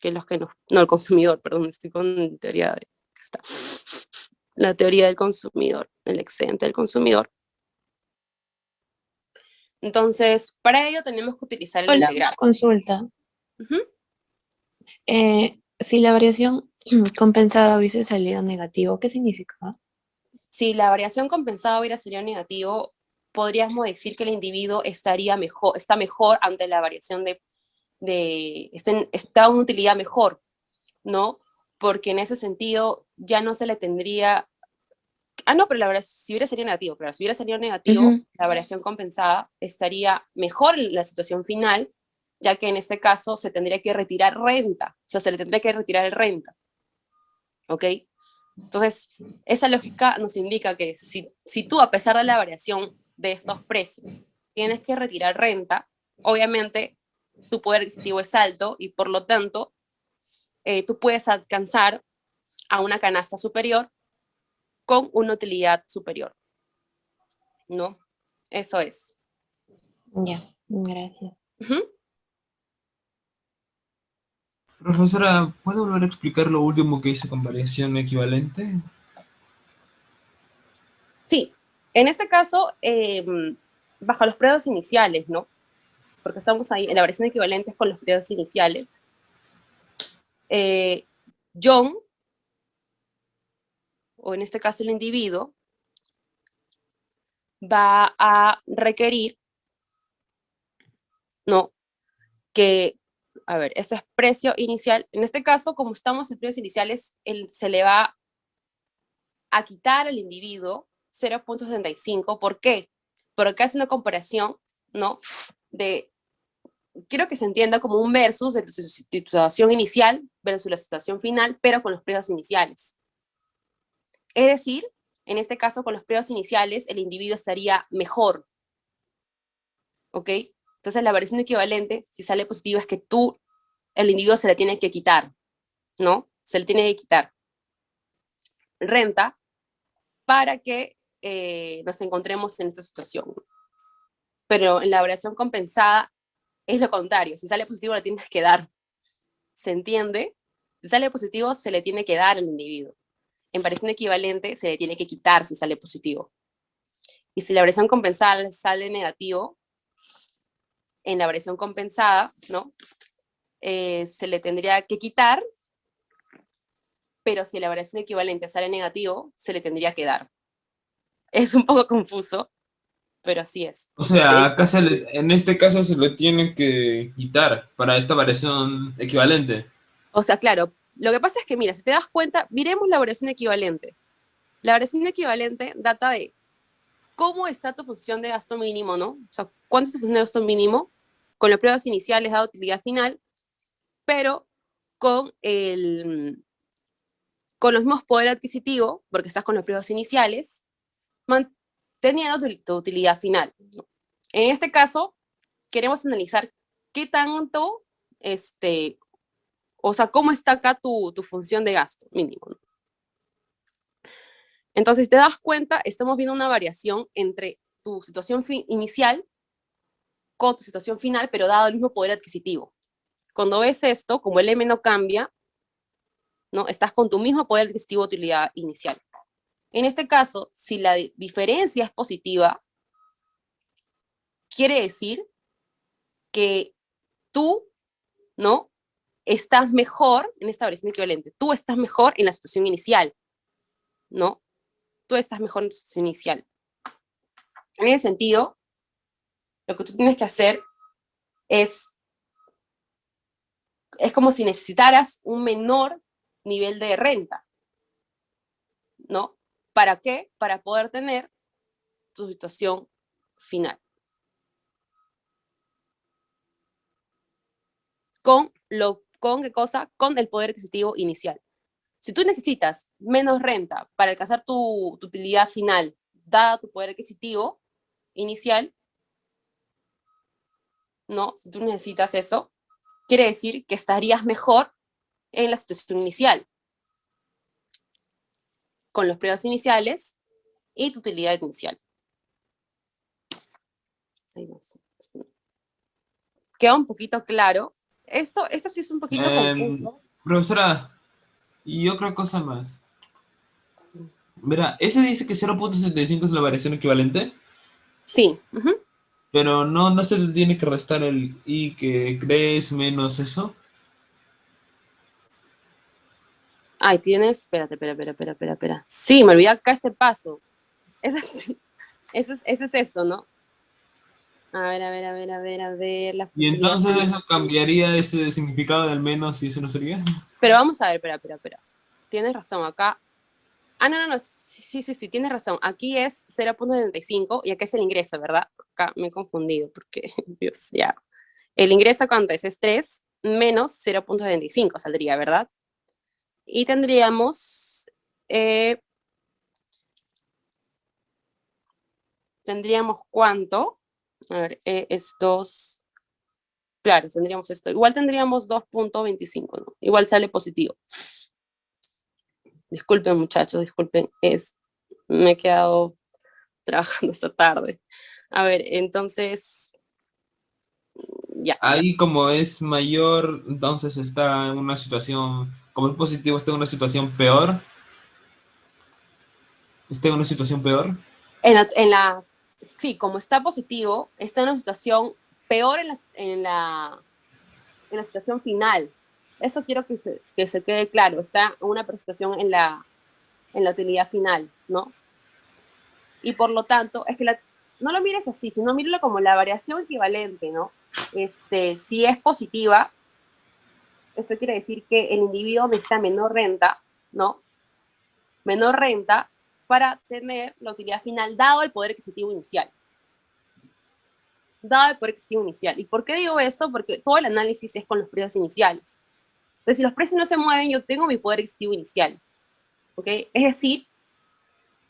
que es los que no el consumidor, perdón, estoy con teoría de, está, la teoría del consumidor, el excedente del consumidor. Entonces, para ello tenemos que utilizar el Hola, integral. una consulta. Ujú. Si la variación compensada hubiese salido negativo, ¿qué significa? Si la variación compensada hubiera sido negativo, podríamos decir que el individuo está mejor ante la variación está en utilidad mejor, ¿no? Porque en ese sentido ya no se le tendría... no, pero la verdad, si hubiera salido negativo, claro, si hubiera salido negativo, la variación compensada estaría mejor en la situación final, ya que en este caso se tendría que retirar renta, o sea, se le tendría que retirar el renta, ¿ok? Entonces, esa lógica nos indica que si tú, a pesar de la variación de estos precios, tienes que retirar renta, obviamente tu poder adquisitivo es alto y por lo tanto tú puedes alcanzar a una canasta superior con una utilidad superior, ¿no? Eso es. Ya, gracias. Profesora, ¿puede volver a explicar lo último que hice con variación equivalente? Sí, en este caso, bajo los periodos iniciales, ¿no? Porque estamos ahí en la variación equivalente con los periodos iniciales. John, o en este caso el individuo, va a requerir, ¿no? Que, a ver, ese es precio inicial. En este caso, como estamos en precios iniciales, se le va a quitar al individuo 0.75. ¿Por qué? Porque hace una comparación, ¿no? Quiero que se entienda como un versus de su situación inicial versus la situación final, pero con los precios iniciales. Es decir, en este caso, con los precios iniciales, el individuo estaría mejor, ¿ok? Entonces, la variación equivalente, si sale positivo, es que el individuo se le tiene que quitar, ¿no? Se le tiene que quitar renta para que nos encontremos en esta situación. Pero en la variación compensada es lo contrario. Si sale positivo, le tienes que dar. ¿Se entiende? Si sale positivo, se le tiene que dar al individuo. En variación equivalente, se le tiene que quitar si sale positivo. Y si la variación compensada sale negativo, en la variación compensada, ¿no? Se le tendría que quitar, pero si la variación equivalente sale negativo, se le tendría que dar. Es un poco confuso, pero así es. O sea, acá en este caso se lo tiene que quitar para esta variación equivalente. O sea, claro, lo que pasa es que, mira, si te das cuenta, miremos la variación equivalente. La variación equivalente data de cómo está tu función de gasto mínimo, ¿no? O sea, cuánto es tu función de gasto mínimo con los periodos iniciales da utilidad final, pero con los mismos poder adquisitivo, porque estás con los periodos iniciales, manteniendo tu utilidad final, ¿no? En este caso, queremos analizar qué tanto, o sea, cómo está acá tu función de gasto mínimo, ¿no? Entonces, te das cuenta, estamos viendo una variación entre tu situación inicial con tu situación final, pero dado el mismo poder adquisitivo. Cuando ves esto, como el M no cambia, ¿no? Estás con tu mismo poder adquisitivo de utilidad inicial. En este caso, si la diferencia es positiva, quiere decir que tú, ¿no? Estás mejor en esta variación equivalente. Tú estás mejor en la situación inicial, ¿no? Tú estás mejor en tu situación inicial. En ese sentido, lo que tú tienes que hacer es como si necesitaras un menor nivel de renta, ¿no? ¿Para qué? Para poder tener tu situación final. ¿Con qué cosa? Con el poder adquisitivo inicial. Si tú necesitas menos renta para alcanzar tu utilidad final, dada tu poder adquisitivo inicial, ¿no? Si tú necesitas eso, quiere decir que estarías mejor en la situación inicial, con los precios iniciales y tu utilidad inicial. Queda un poquito claro. Esto sí es un poquito confuso. Profesora, y otra cosa más. Verá, ese dice que 0.75 es la variación equivalente, Sí. pero no se le tiene que restar el I que crees menos eso. Ay, tienes, espera. Sí, me olvidé acá este paso. Ese es esto, ¿no? A ver. Y entonces eso cambiaría ese significado del menos y eso no sería. Pero vamos a ver, espera. Tienes razón, acá. Ah, no. Sí, tienes razón. Aquí es 0.75 y acá es el ingreso, ¿verdad? Acá me he confundido porque, Dios, ya. El ingreso, ¿cuánto es? Es 3 menos 0.25 saldría, ¿verdad? Y tendríamos ¿cuánto? A ver, es 2. Claro, tendríamos esto. Igual tendríamos 2.25, ¿no? Igual sale positivo. Disculpen, muchachos, disculpen. Me he quedado trabajando esta tarde. A ver, entonces, ya. Ahí como es mayor, entonces está en una situación, como es positivo, está en una situación peor. Está en una situación peor. Sí, como está positivo, está en una situación peor en la situación final. Eso quiero que se quede claro. Está en una situación en la utilidad final, ¿no? Y por lo tanto, es que no lo mires así, sino míralo como la variación equivalente, ¿no? Si es positiva, eso quiere decir que el individuo necesita menor renta, ¿no? Menor renta para tener la utilidad final dado el poder adquisitivo inicial. Dado el poder adquisitivo inicial. ¿Y por qué digo esto? Porque todo el análisis es con los precios iniciales. Entonces, si los precios no se mueven, yo tengo mi poder adquisitivo inicial. ¿Ok? Es decir,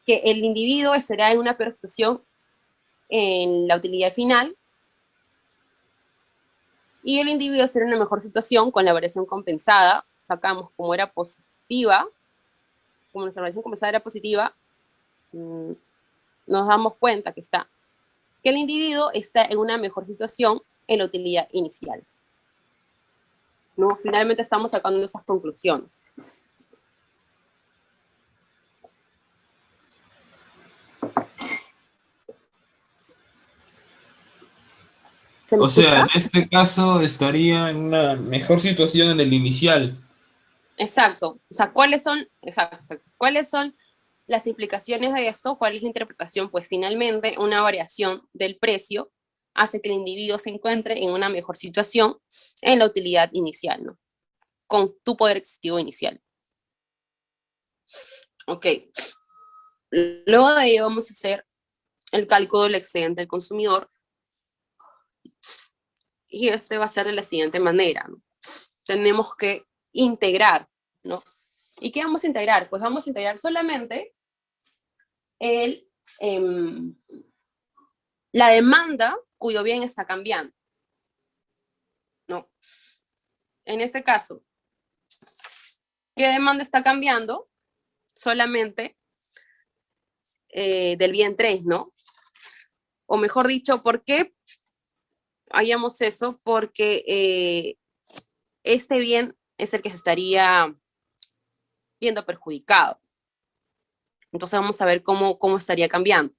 que el individuo estará en una peor situación en la utilidad final y el individuo estará en una mejor situación con la variación compensada. Sacamos como era positiva, como nuestra variación compensada era positiva, nos damos cuenta que el individuo está en una mejor situación en la utilidad inicial. ¿No? Finalmente estamos sacando esas conclusiones. O sea, en este caso estaría en una mejor situación en el inicial. Exacto. O sea, ¿cuáles son las implicaciones de esto? ¿Cuál es la interpretación? Pues finalmente una variación del precio hace que el individuo se encuentre en una mejor situación en la utilidad inicial, ¿no? Con tu poder adquisitivo inicial. Ok. Luego de ello vamos a hacer el cálculo del excedente del consumidor. Y este va a ser de la siguiente manera, ¿no? Tenemos que integrar, ¿no? ¿Y qué vamos a integrar? Pues vamos a integrar solamente la demanda cuyo bien está cambiando. ¿No? En este caso, ¿qué demanda está cambiando? Solamente del bien 3, ¿no? O mejor dicho, ¿por qué hallamos eso? Porque este bien es el que se estaría viendo perjudicado. Entonces vamos a ver cómo estaría cambiando.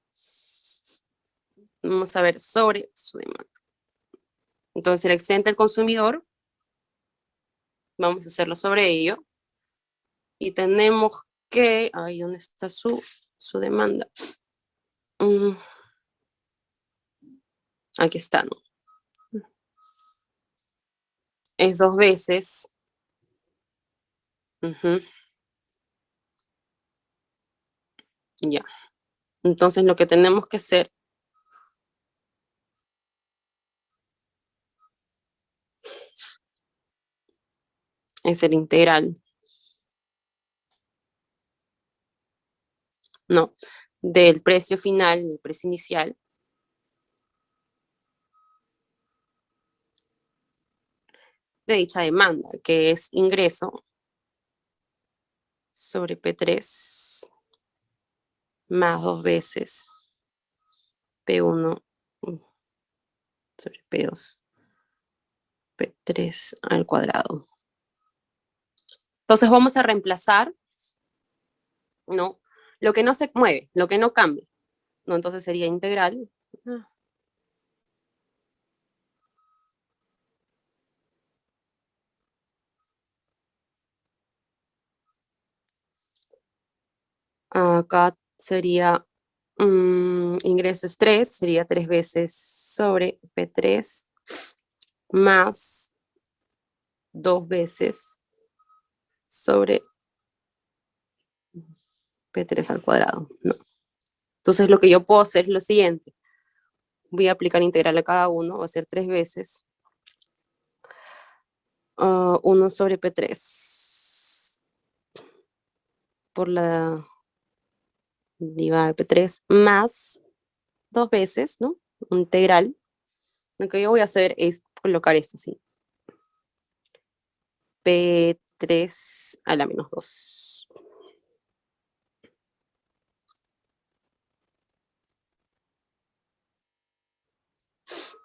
Vamos a ver sobre su demanda. Entonces el excedente del consumidor, vamos a hacerlo sobre ello. Y tenemos que, ay, ¿dónde está su demanda? Aquí está, ¿no? Es 2 veces. Ya. Entonces lo que tenemos que hacer es el integral, ¿no? Del precio final y el precio inicial de dicha demanda, que es ingreso sobre P3 más 2 veces P1 sobre P2, P3 al cuadrado. Entonces vamos a reemplazar, ¿no? Lo que no se mueve, lo que no cambia, ¿no? Entonces sería integral. Acá sería ingreso es 3, sería 3 veces sobre P3 más 2 veces sobre P3 al cuadrado. No. Entonces lo que yo puedo hacer es lo siguiente. Voy a aplicar integral a cada uno, va a ser 3 veces 1 sobre P3 por la derivada de P3 más 2 veces, ¿no? Integral. Lo que yo voy a hacer es colocar esto, ¿sí? P3 a la menos 2.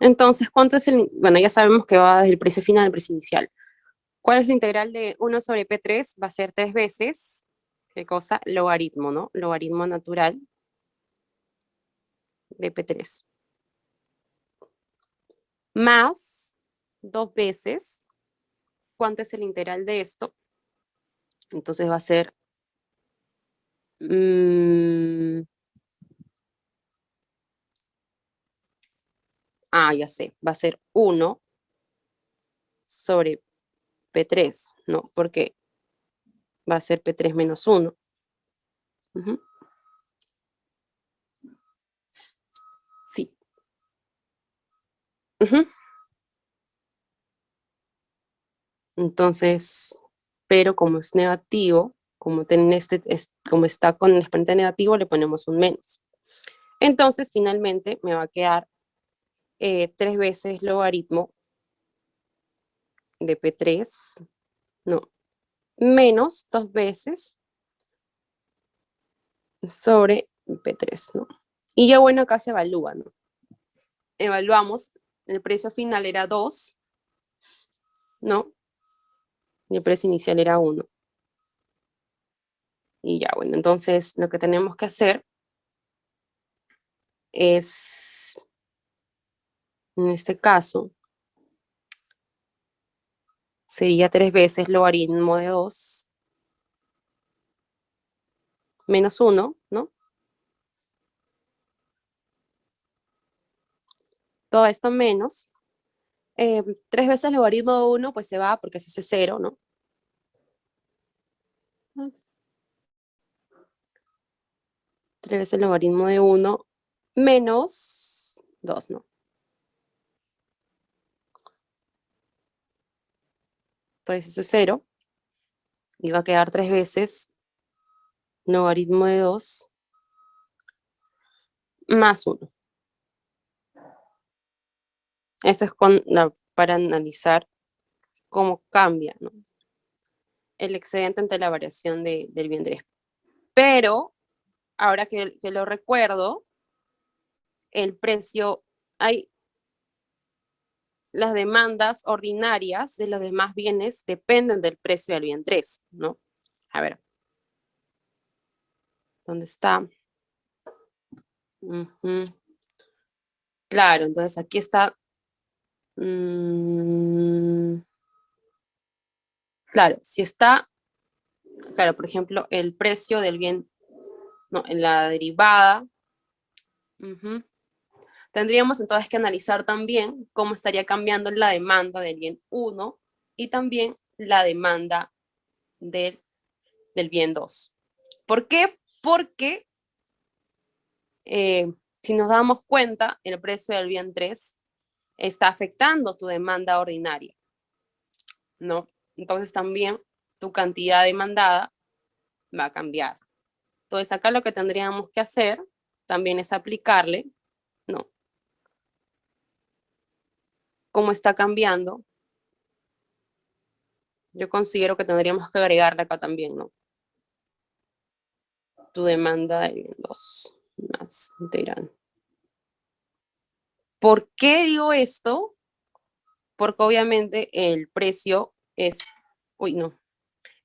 Entonces, ¿cuánto es el...? Bueno, ya sabemos que va desde el precio final al precio inicial. ¿Cuál es la integral de 1 sobre P3? Va a ser 3 veces, ¿qué cosa? Logaritmo, ¿no? Logaritmo natural de P3. Más 2 veces, ¿cuánto es el integral de esto? Entonces va a ser... ya sé, va a ser 1 sobre P3, ¿no? Porque va a ser P3 menos 1. Sí. Entonces, pero como es negativo, como está con el exponente negativo, le ponemos un menos. Entonces, finalmente, me va a quedar 3 veces logaritmo de P3, no, menos 2 veces sobre P3, ¿no? Y ya bueno, acá se evalúa, ¿no? Evaluamos, el precio final era 2, ¿no? Y el precio inicial era 1. Y ya, bueno, entonces lo que tenemos que hacer es, en este caso, sería 3 veces logaritmo de 2 menos 1, ¿no? Todo esto menos. 3 veces logaritmo de 1, pues se va porque se hace 0, ¿no? 3 veces logaritmo de 1 menos 2, ¿no? Entonces eso es 0. Y va a quedar 3 veces logaritmo de 2 más 1. Esto es para analizar cómo cambia, ¿no? El excedente ante la variación del bien 3. Pero, ahora que lo recuerdo, el precio, las demandas ordinarias de los demás bienes dependen del precio del bien 3, ¿no? A ver. ¿Dónde está? Claro, entonces aquí está. Claro, si está, claro, por ejemplo, el precio del bien, no, en la derivada. Tendríamos entonces que analizar también cómo estaría cambiando la demanda del bien 1 y también la demanda del bien 2. ¿Por qué? Porque si nos damos cuenta, el precio del bien 3 está afectando tu demanda ordinaria, ¿no? Entonces también tu cantidad demandada va a cambiar. Entonces acá lo que tendríamos que hacer también es aplicarle, ¿no? Cómo está cambiando. Yo considero que tendríamos que agregarle acá también, ¿no? Tu demanda del bien 2 más integral. ¿Por qué digo esto? Porque obviamente el precio es,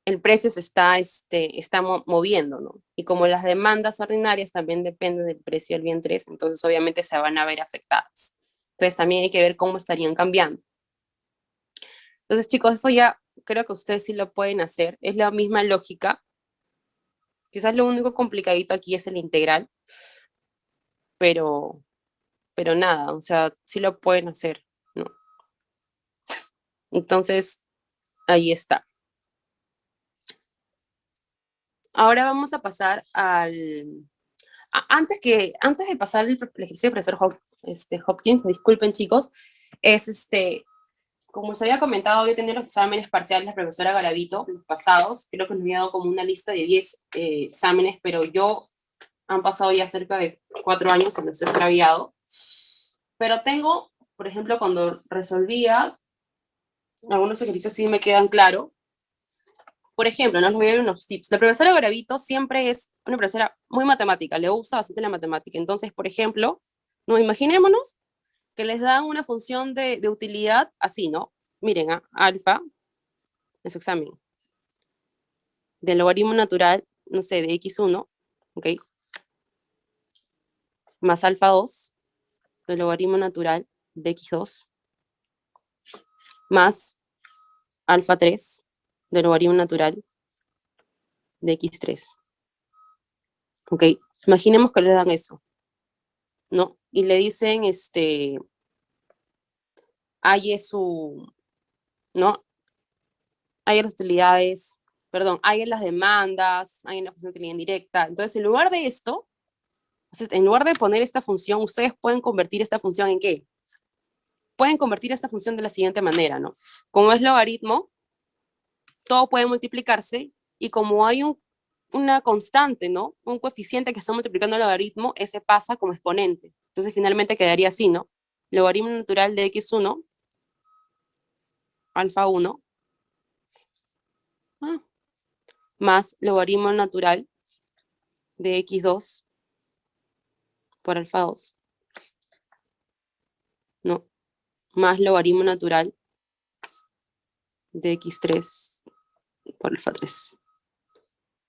el precio se está moviendo, ¿no? Y como las demandas ordinarias también dependen del precio del bien 3, entonces obviamente se van a ver afectadas. Entonces también hay que ver cómo estarían cambiando. Entonces, chicos, esto ya creo que ustedes sí lo pueden hacer. Es la misma lógica. Quizás lo único complicadito aquí es el integral, pero nada, o sea, sí lo pueden hacer, ¿no? Entonces, ahí está. Ahora vamos a pasar antes de pasar el ejercicio del profesor Hopkins, disculpen chicos, es como les había comentado, yo tenía los exámenes parciales de la profesora Garavito, los pasados, creo que nos había dado como una lista de 10 exámenes, pero han pasado ya cerca de 4 años y los he extraviado. Pero tengo, por ejemplo, cuando resolvía, algunos ejercicios sí me quedan claros. Por ejemplo, les voy a dar unos tips. La profesora Garavito siempre es una profesora muy matemática, le gusta bastante la matemática. Entonces, por ejemplo, imaginémonos que les dan una función de utilidad así, ¿no? Miren, alfa, en su examen, del logaritmo natural, no sé, de x1, ¿ok? Más alfa 2, del logaritmo natural de x2, más alfa 3, del logaritmo natural de x3. ¿Ok? Imaginemos que le dan eso, ¿no? Y le dicen, hay ¿no? Hay las utilidades, perdón, hay en las demandas, hay en la función de utilidad indirecta. Entonces, en lugar de esto, en lugar de poner esta función, ustedes pueden convertir esta función ¿en qué? Pueden convertir esta función de la siguiente manera, ¿no? Como es logaritmo, todo puede multiplicarse y como hay una constante, ¿no? Un coeficiente que está multiplicando el logaritmo, ese pasa como exponente. Entonces, finalmente quedaría así, ¿no? Logaritmo natural de x1, alfa 1, más logaritmo natural de x2 por alfa 2, ¿no? Más logaritmo natural de x3 por alfa 3.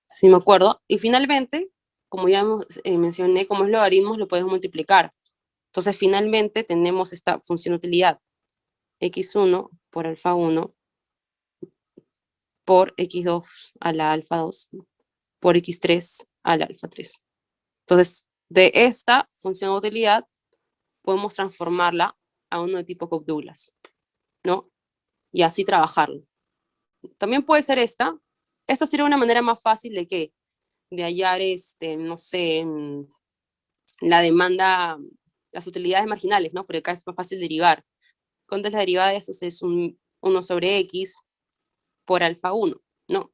Si me acuerdo. Y finalmente, como ya mencioné, como es logaritmos, lo podemos multiplicar. Entonces, finalmente tenemos esta función de utilidad. x1 por alfa 1 por x2 a la alfa 2 por x3 a la alfa 3. Entonces, de esta función de utilidad podemos transformarla a uno de tipo Cobb-Douglas, ¿no? Y así trabajarlo. También puede ser esta. Esta sería una manera más fácil de ¿qué? De hallar, no sé, la demanda, las utilidades marginales, ¿no? Porque acá es más fácil derivar. Entonces la derivada de eso es 1 sobre x por alfa 1, ¿no?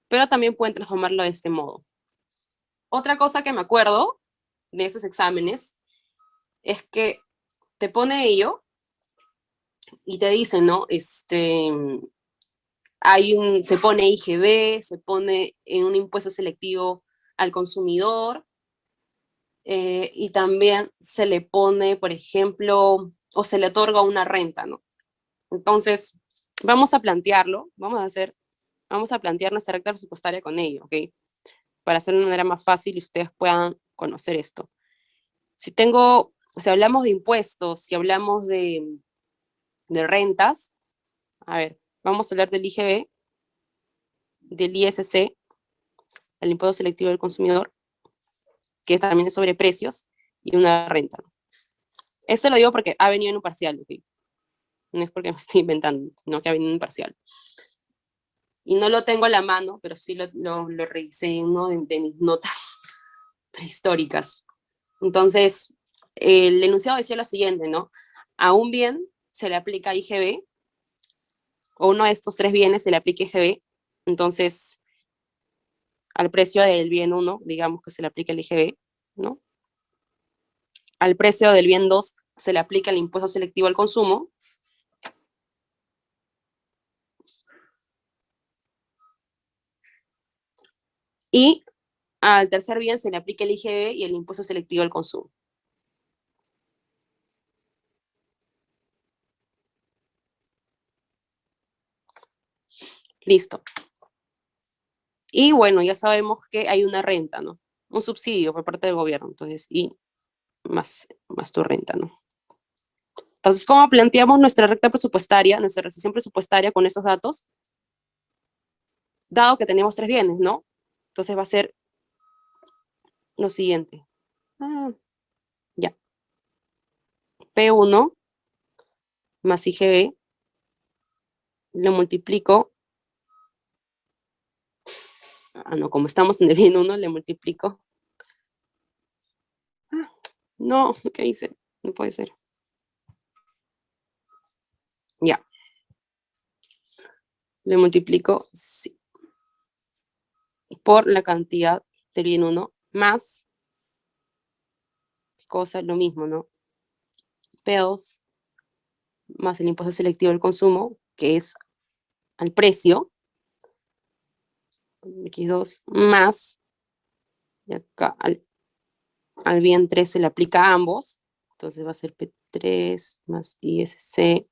Pero también pueden transformarlo de este modo. Otra cosa que me acuerdo de esos exámenes es que te pone ello y te dicen, ¿no? Se pone IGB, se pone en un impuesto selectivo al consumidor, y también se le pone, por ejemplo, o se le otorga una renta, ¿no? Entonces, vamos a plantearlo, vamos a plantear nuestra recta presupuestaria con ello, ¿ok? Para hacerlo de una manera más fácil y ustedes puedan conocer esto. Si hablamos de impuestos, si hablamos de rentas, a ver, vamos a hablar del IGB, del ISC, el impuesto selectivo del consumidor, que también es sobre precios, y una renta. Esto lo digo porque ha venido en un parcial, ¿ok? No es porque me estoy inventando, no, que ha venido en un parcial. Y no lo tengo a la mano, pero sí lo revisé en uno de mis notas prehistóricas. Entonces, el enunciado decía lo siguiente, ¿no? A un bien se le aplica IGB, o uno de estos tres bienes se le aplica IGB, entonces al precio del bien 1, digamos que se le aplica el IGB, ¿no? Al precio del bien 2 se le aplica el impuesto selectivo al consumo, y al tercer bien se le aplica el IGB y el impuesto selectivo al consumo. Listo. Y bueno, ya sabemos que hay una renta, ¿no? Un subsidio por parte del gobierno, entonces, y más tu renta, ¿no? Entonces, ¿cómo planteamos nuestra recta presupuestaria, nuestra recesión presupuestaria con esos datos? Dado que tenemos tres bienes, ¿no? Entonces va a ser lo siguiente. Ya. P1 más IGB, lo multiplico. No, como estamos en el bien 1, le multiplico. No, ¿qué hice? No puede ser. Ya. Le multiplico, sí, por la cantidad del bien 1 más, cosa lo mismo, ¿no? P2 más el impuesto selectivo del consumo, que es al precio, X2 más, y acá al bien 3 se le aplica a ambos, entonces va a ser P3 más ISC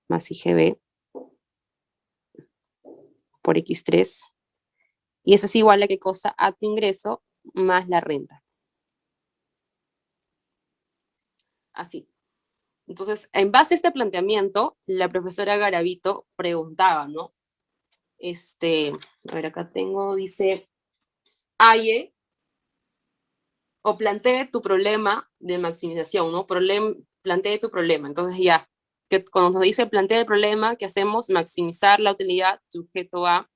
más IGB por X3, y eso es igual a qué cosa, a tu ingreso más la renta. Así. Entonces, en base a este planteamiento, la profesora Garavito preguntaba, ¿no? A ver, acá tengo, dice, halle o plantee tu problema de maximización, ¿no? Plantee tu problema. Entonces ya, que cuando nos dice plantea el problema, ¿qué hacemos? Maximizar la utilidad sujeto a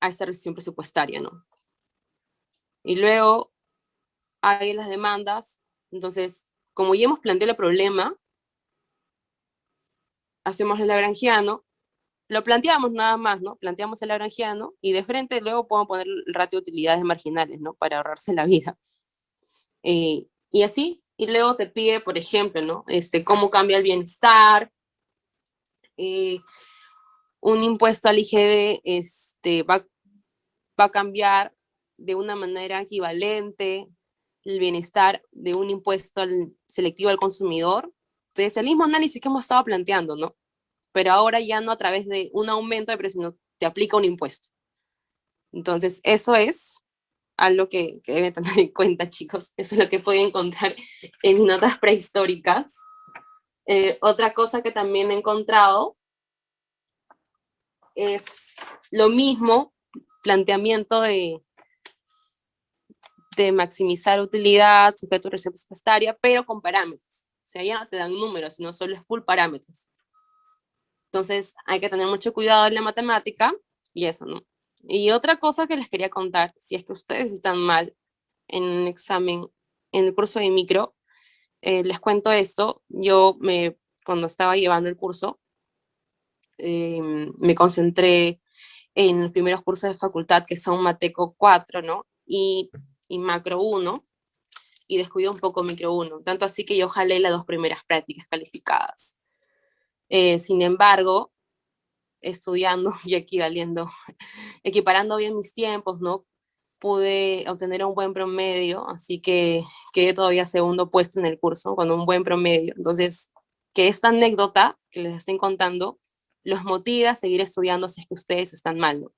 esta restricción presupuestaria, ¿no? Y luego hay las demandas. Entonces, como ya hemos planteado el problema, hacemos el lagrangiano, lo planteamos nada más, ¿no? Planteamos el lagrangiano y de frente luego podemos poner el ratio de utilidades marginales, ¿no? Para ahorrarse la vida. Y así, y luego te pide, por ejemplo, ¿no? Cómo cambia el bienestar, un impuesto al IGB va a cambiar de una manera equivalente el bienestar de un impuesto selectivo al consumidor. Entonces, el mismo análisis que hemos estado planteando, ¿no? Pero ahora ya no a través de un aumento de precio, sino te aplica un impuesto. Entonces, eso es algo que deben tener en cuenta, chicos. Eso es lo que pueden encontrar en mis notas prehistóricas. Otra cosa que también he encontrado es lo mismo, planteamiento de maximizar utilidad, sujeto a reserva presupuestaria, pero con parámetros. O sea, ya no te dan números, sino solo es full parámetros. Entonces, hay que tener mucho cuidado en la matemática y eso, ¿no? Y otra cosa que les quería contar, si es que ustedes están mal en un examen, en el curso de micro, les cuento esto. Cuando estaba llevando el curso, me concentré en los primeros cursos de facultad, que son Mateco 4, ¿no? Y Macro 1. y descuido un poco micro 1, tanto así que yo jalé las 2 primeras prácticas calificadas. Sin embargo, estudiando y equiparando bien mis tiempos, ¿no? Pude obtener un buen promedio, así que quedé todavía segundo puesto en el curso, con un buen promedio. Entonces, que esta anécdota que les estoy contando los motiva a seguir estudiando si es que ustedes están mal, ¿no?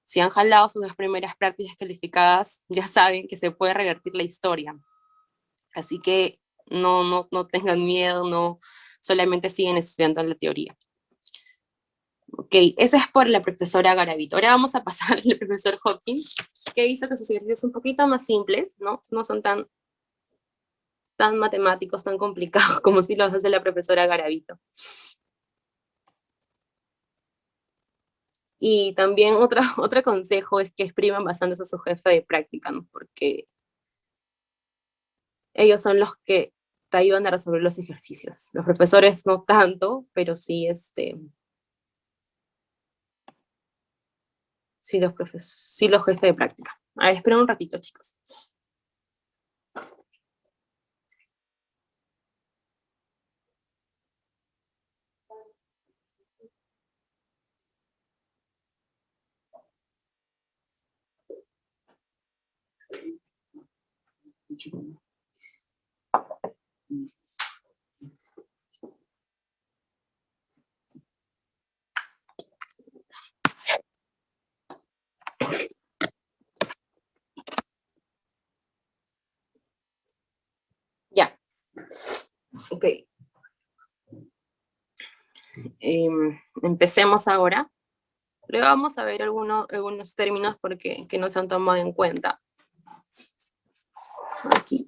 Si han jalado sus 2 primeras prácticas calificadas, ya saben que se puede revertir la historia. Así que no tengan miedo, no solamente siguen estudiando la teoría. Ok, esa es por la profesora Garavito. Ahora vamos a pasar al profesor Hopkins, que hizo que sus ejercicios son un poquito más simples, ¿no? No son tan matemáticos, tan complicados como si los hace la profesora Garavito. Y también otro consejo es que expriman bastante a su jefe de práctica, ¿no? Porque ellos son los que te ayudan a resolver los ejercicios. Los profesores no tanto, pero sí, sí los jefes de práctica. A ver, esperen un ratito, chicos. Ya. Ok. Empecemos ahora. Luego vamos a ver algunos términos que no se han tomado en cuenta. Aquí.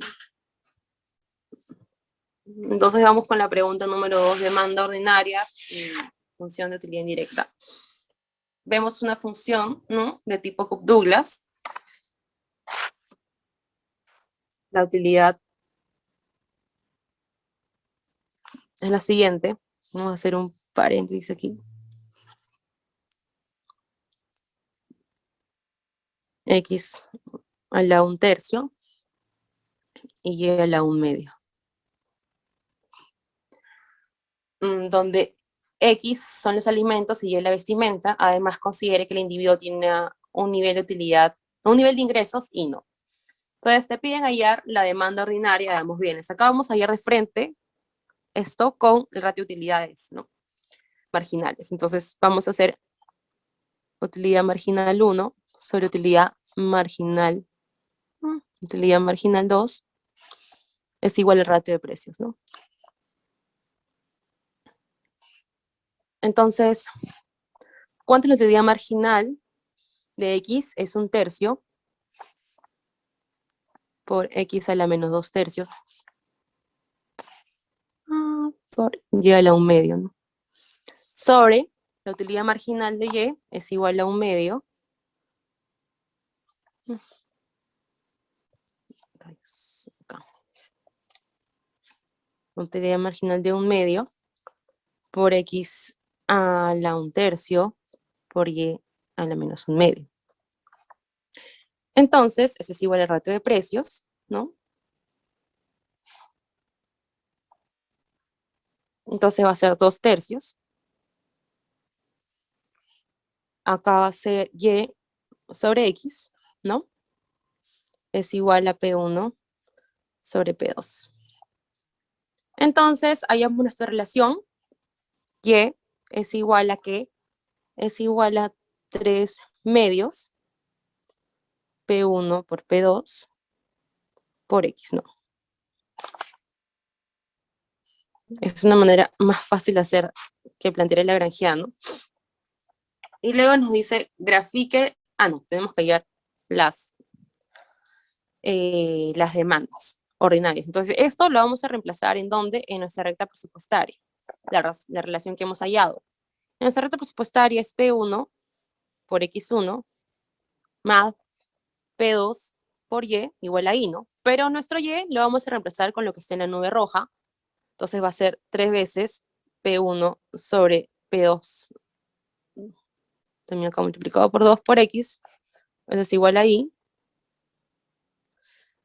Entonces vamos con la pregunta número 2, demanda ordinaria y función de utilidad indirecta. Vemos una función, ¿no?, de tipo Cobb-Douglas. La utilidad es la siguiente. Vamos a hacer un paréntesis aquí. X a la 1/3 y Y a la 1/2. Donde X son los alimentos y Y la vestimenta, además considere que el individuo tiene un nivel de utilidad, un nivel de ingresos y no. Entonces te piden hallar la demanda ordinaria de ambos bienes. Acá vamos a hallar de frente esto con el ratio de utilidades, ¿no?, marginales. Entonces vamos a hacer utilidad marginal 1 sobre utilidad marginal 2 es igual al ratio de precios, ¿no? Entonces, ¿cuánto es la utilidad marginal de X? Es 1/3 por X a la menos 2/3 por Y a la 1/2, ¿no? Sobre la utilidad marginal de Y es igual a 1/2. Acá. Utilidad marginal de 1/2 por X a la 1/3 por Y a la menos 1/2. Entonces, eso es igual al ratio de precios, ¿no? Entonces va a ser 2/3. Acá va a ser Y sobre X, ¿no? Es igual a P1 sobre P2. Entonces, hallamos nuestra relación. Y es igual a ¿qué? Es igual a 3/2 P1 por P2 por X, ¿no? Es una manera más fácil de hacer que plantear el lagrangiano. Y luego nos dice, grafique, no, tenemos que hallar las demandas ordinarias. Entonces, esto lo vamos a reemplazar ¿en dónde? En nuestra recta presupuestaria, la relación que hemos hallado. Nuestra recta presupuestaria es P1 por X1 más P2 por Y igual a I, ¿no? Pero nuestro Y lo vamos a reemplazar con lo que está en la nube roja. Entonces va a ser 3 veces P1 sobre P2. También acá multiplicado por 2 por X. Eso es igual a I.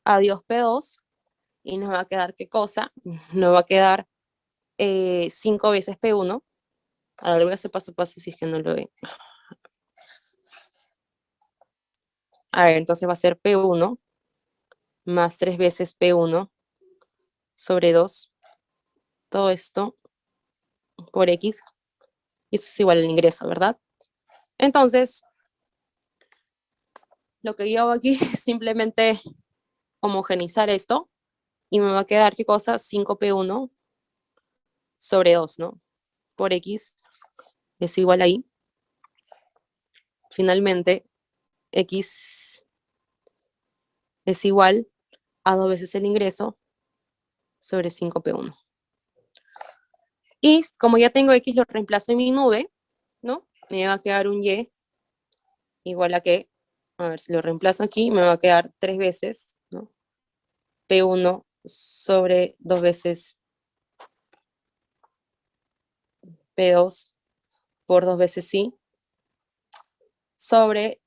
Adiós P2. Y nos va a quedar, ¿qué cosa? Nos va a quedar 5 veces P1. Ahora lo voy a hacer paso a paso si es que no lo ven. A ver, entonces va a ser P1 más 3 veces P1 sobre 2. Todo esto por X. Y eso es igual al ingreso, ¿verdad? Entonces, lo que yo hago aquí es simplemente homogenizar esto. Y me va a quedar, ¿qué cosa? 5P1 sobre 2, ¿no? Por X es igual ahí. Finalmente, X es igual a 2 veces el ingreso sobre 5P1. Y como ya tengo X, lo reemplazo en mi nube, ¿no? Me va a quedar un Y igual a que, a ver, si lo reemplazo aquí, me va a quedar 3 veces, ¿no? P1 sobre 2 veces P2 por 2 veces Y sobre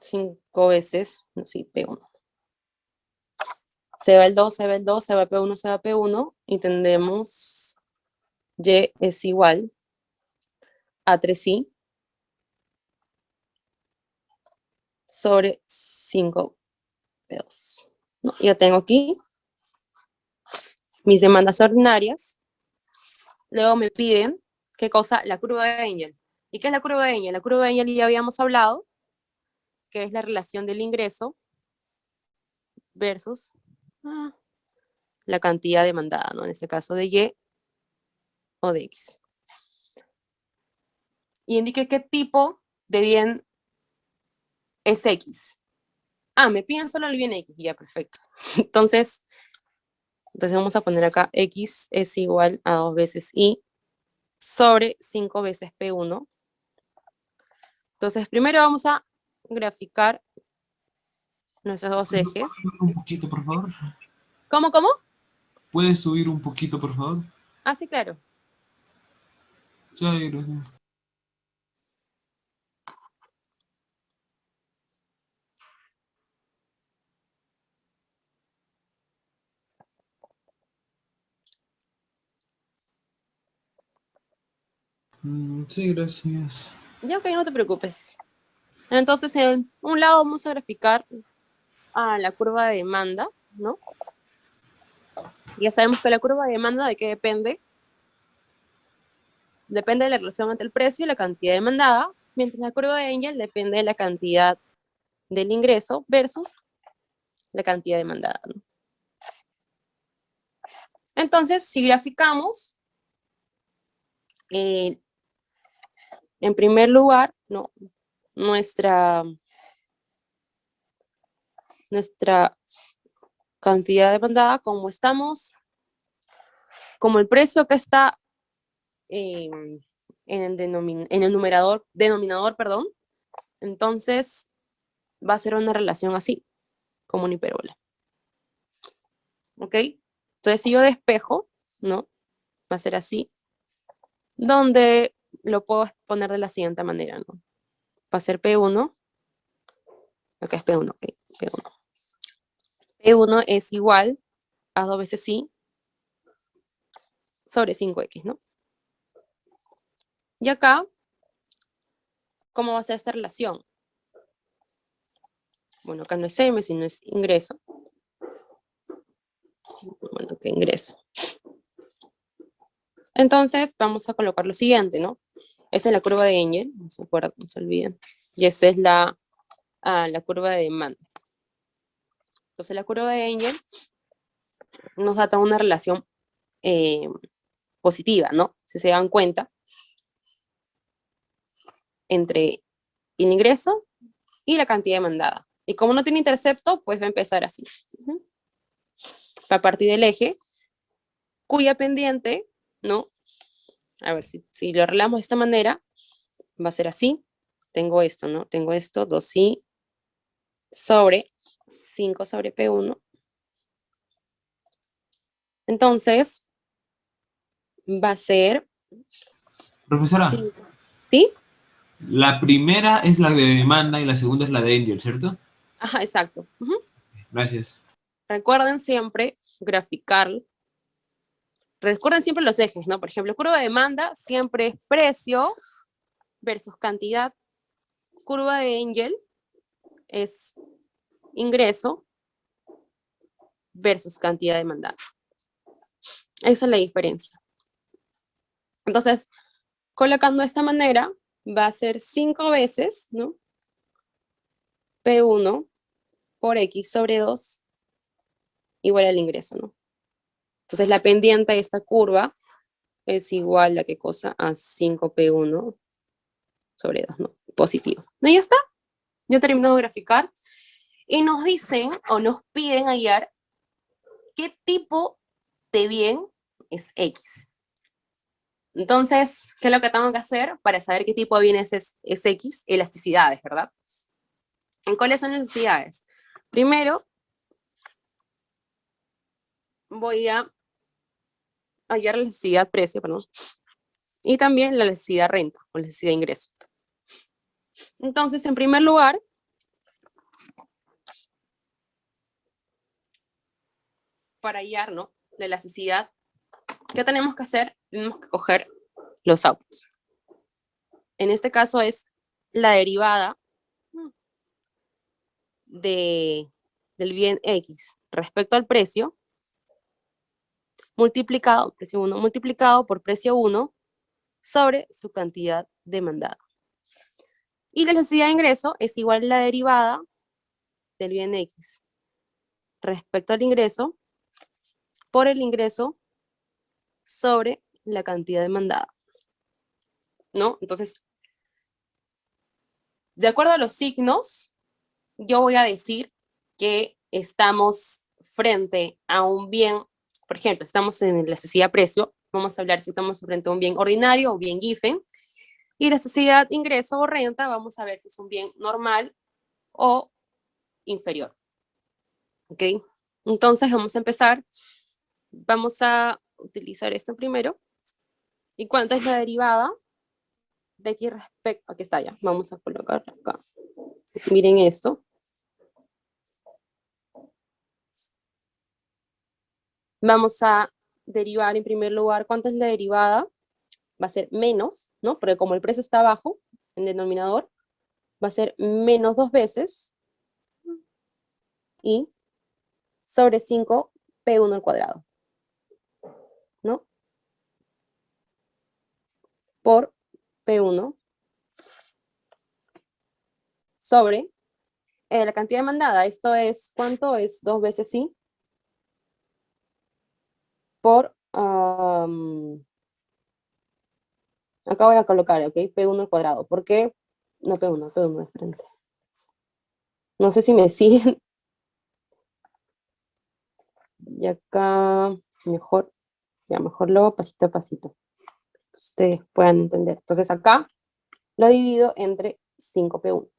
5 veces, no, sí, P1. Se va el 2, se va el 2, se va P1, se va P1, y tendremos Y es igual a 3Y sobre 5P2. ¿No? Ya tengo aquí mis demandas ordinarias. Luego me piden, ¿qué cosa? La curva de Engel. ¿Y qué es la curva de Engel? La curva de Engel ya habíamos hablado, que es la relación del ingreso versus la cantidad demandada, ¿no? En este caso de Y o de X. Y indique qué tipo de bien es X. Me piden solo el bien X, ya, perfecto. Entonces vamos a poner acá X es igual a 2 veces Y sobre 5 veces P1. Entonces primero vamos a graficar nuestros dos ¿Puedes ejes. subir un poquito, por favor? ¿Cómo, cómo? ¿Puedes subir un poquito, por favor? Sí, claro. Sí, gracias. Sí, gracias. Ya, ok, no te preocupes. Entonces, en un lado vamos a graficar la curva de demanda, ¿no? Ya sabemos que la curva de demanda, ¿de qué depende? Depende de la relación entre el precio y la cantidad demandada, mientras la curva de Engel depende de la cantidad del ingreso versus la cantidad demandada, ¿no? Entonces, si graficamos, en primer lugar, ¿no? nuestra cantidad demandada, como el precio acá está en el denominador, perdón, entonces va a ser una relación así, como una hipérbola. ¿Ok? Entonces, si yo despejo, ¿no? Va a ser así, donde lo puedo poner de la siguiente manera, ¿no? Va a ser P1, acá es P1, ok, P1. P1 es igual a 2 veces Y sobre 5X, ¿no? Y acá, ¿cómo va a ser esta relación? Bueno, acá no es M, sino es ingreso. Bueno, que ingreso. Entonces, vamos a colocar lo siguiente, ¿no? Esa es la curva de Engel, no se acuerdan, no se olviden. Y esta es la curva de demanda. Entonces, la curva de Engel nos da toda una relación positiva, ¿no? Si se dan cuenta, entre el ingreso y la cantidad demandada. Y como no tiene intercepto, pues va a empezar así. Va a partir del eje, cuya pendiente, ¿no? A ver, si lo arreglamos de esta manera, va a ser así. Tengo esto, ¿no? Tengo esto, 2i sobre 5 sobre P1. Entonces, va a ser... Profesora, ¿Sí? la primera es la de demanda y la segunda es la de Angel, ¿cierto? Ajá, exacto. Ujú. Gracias. Recuerden siempre graficar. Recuerden siempre los ejes, ¿no? Por ejemplo, curva de demanda siempre es precio versus cantidad. Curva de Engel es ingreso versus cantidad demandada. Esa es la diferencia. Entonces, colocando de esta manera, va a ser 5 veces, ¿no? P1 por X sobre 2 igual al ingreso, ¿no? Entonces, la pendiente de esta curva es igual a qué cosa? A 5P1 sobre 2, ¿no? Positivo. ¿No? Ya está. Ya terminamos de graficar. Y nos dicen o nos piden hallar qué tipo de bien es X. Entonces, ¿qué es lo que tengo que hacer para saber qué tipo de bien es X? Elasticidades, ¿verdad? ¿En cuáles son las elasticidades? Primero, voy a hallar la elasticidad precio, perdón, y también la elasticidad renta o la elasticidad ingreso. Entonces, en primer lugar, para hallar, ¿no?, la elasticidad, ¿qué tenemos que hacer? Tenemos que coger los outputs. En este caso es la derivada del bien X respecto al precio, precio 1, multiplicado por precio 1 sobre su cantidad demandada. Y la necesidad de ingreso es igual a la derivada del bien X respecto al ingreso por el ingreso sobre la cantidad demandada, ¿no? Entonces, de acuerdo a los signos, yo voy a decir que estamos frente a un bien, por ejemplo, estamos en la necesidad-precio, vamos a hablar si estamos frente a un bien ordinario o bien Giffen, y la necesidad ingreso o renta, vamos a ver si es un bien normal o inferior. ¿Ok? Entonces vamos a empezar, vamos a utilizar esto primero. ¿Y cuánto es la derivada de X respecto? Aquí está ya, vamos a colocarla acá. Miren esto. Vamos a derivar en primer lugar, ¿cuánto es la derivada? Va a ser menos, ¿no? Porque como el precio está abajo, en el denominador, va a ser menos 2 veces y sobre 5P1 al cuadrado, ¿no? Por P1 sobre la cantidad demandada. Esto es, ¿cuánto? Es 2 veces sí por, acá voy a colocar, ¿ok? P1 al cuadrado. ¿Por qué? No P1 de frente. No sé si me siguen. Y acá, mejor, ya mejor luego pasito a pasito. Ustedes puedan entender. Entonces acá lo divido entre 5P1,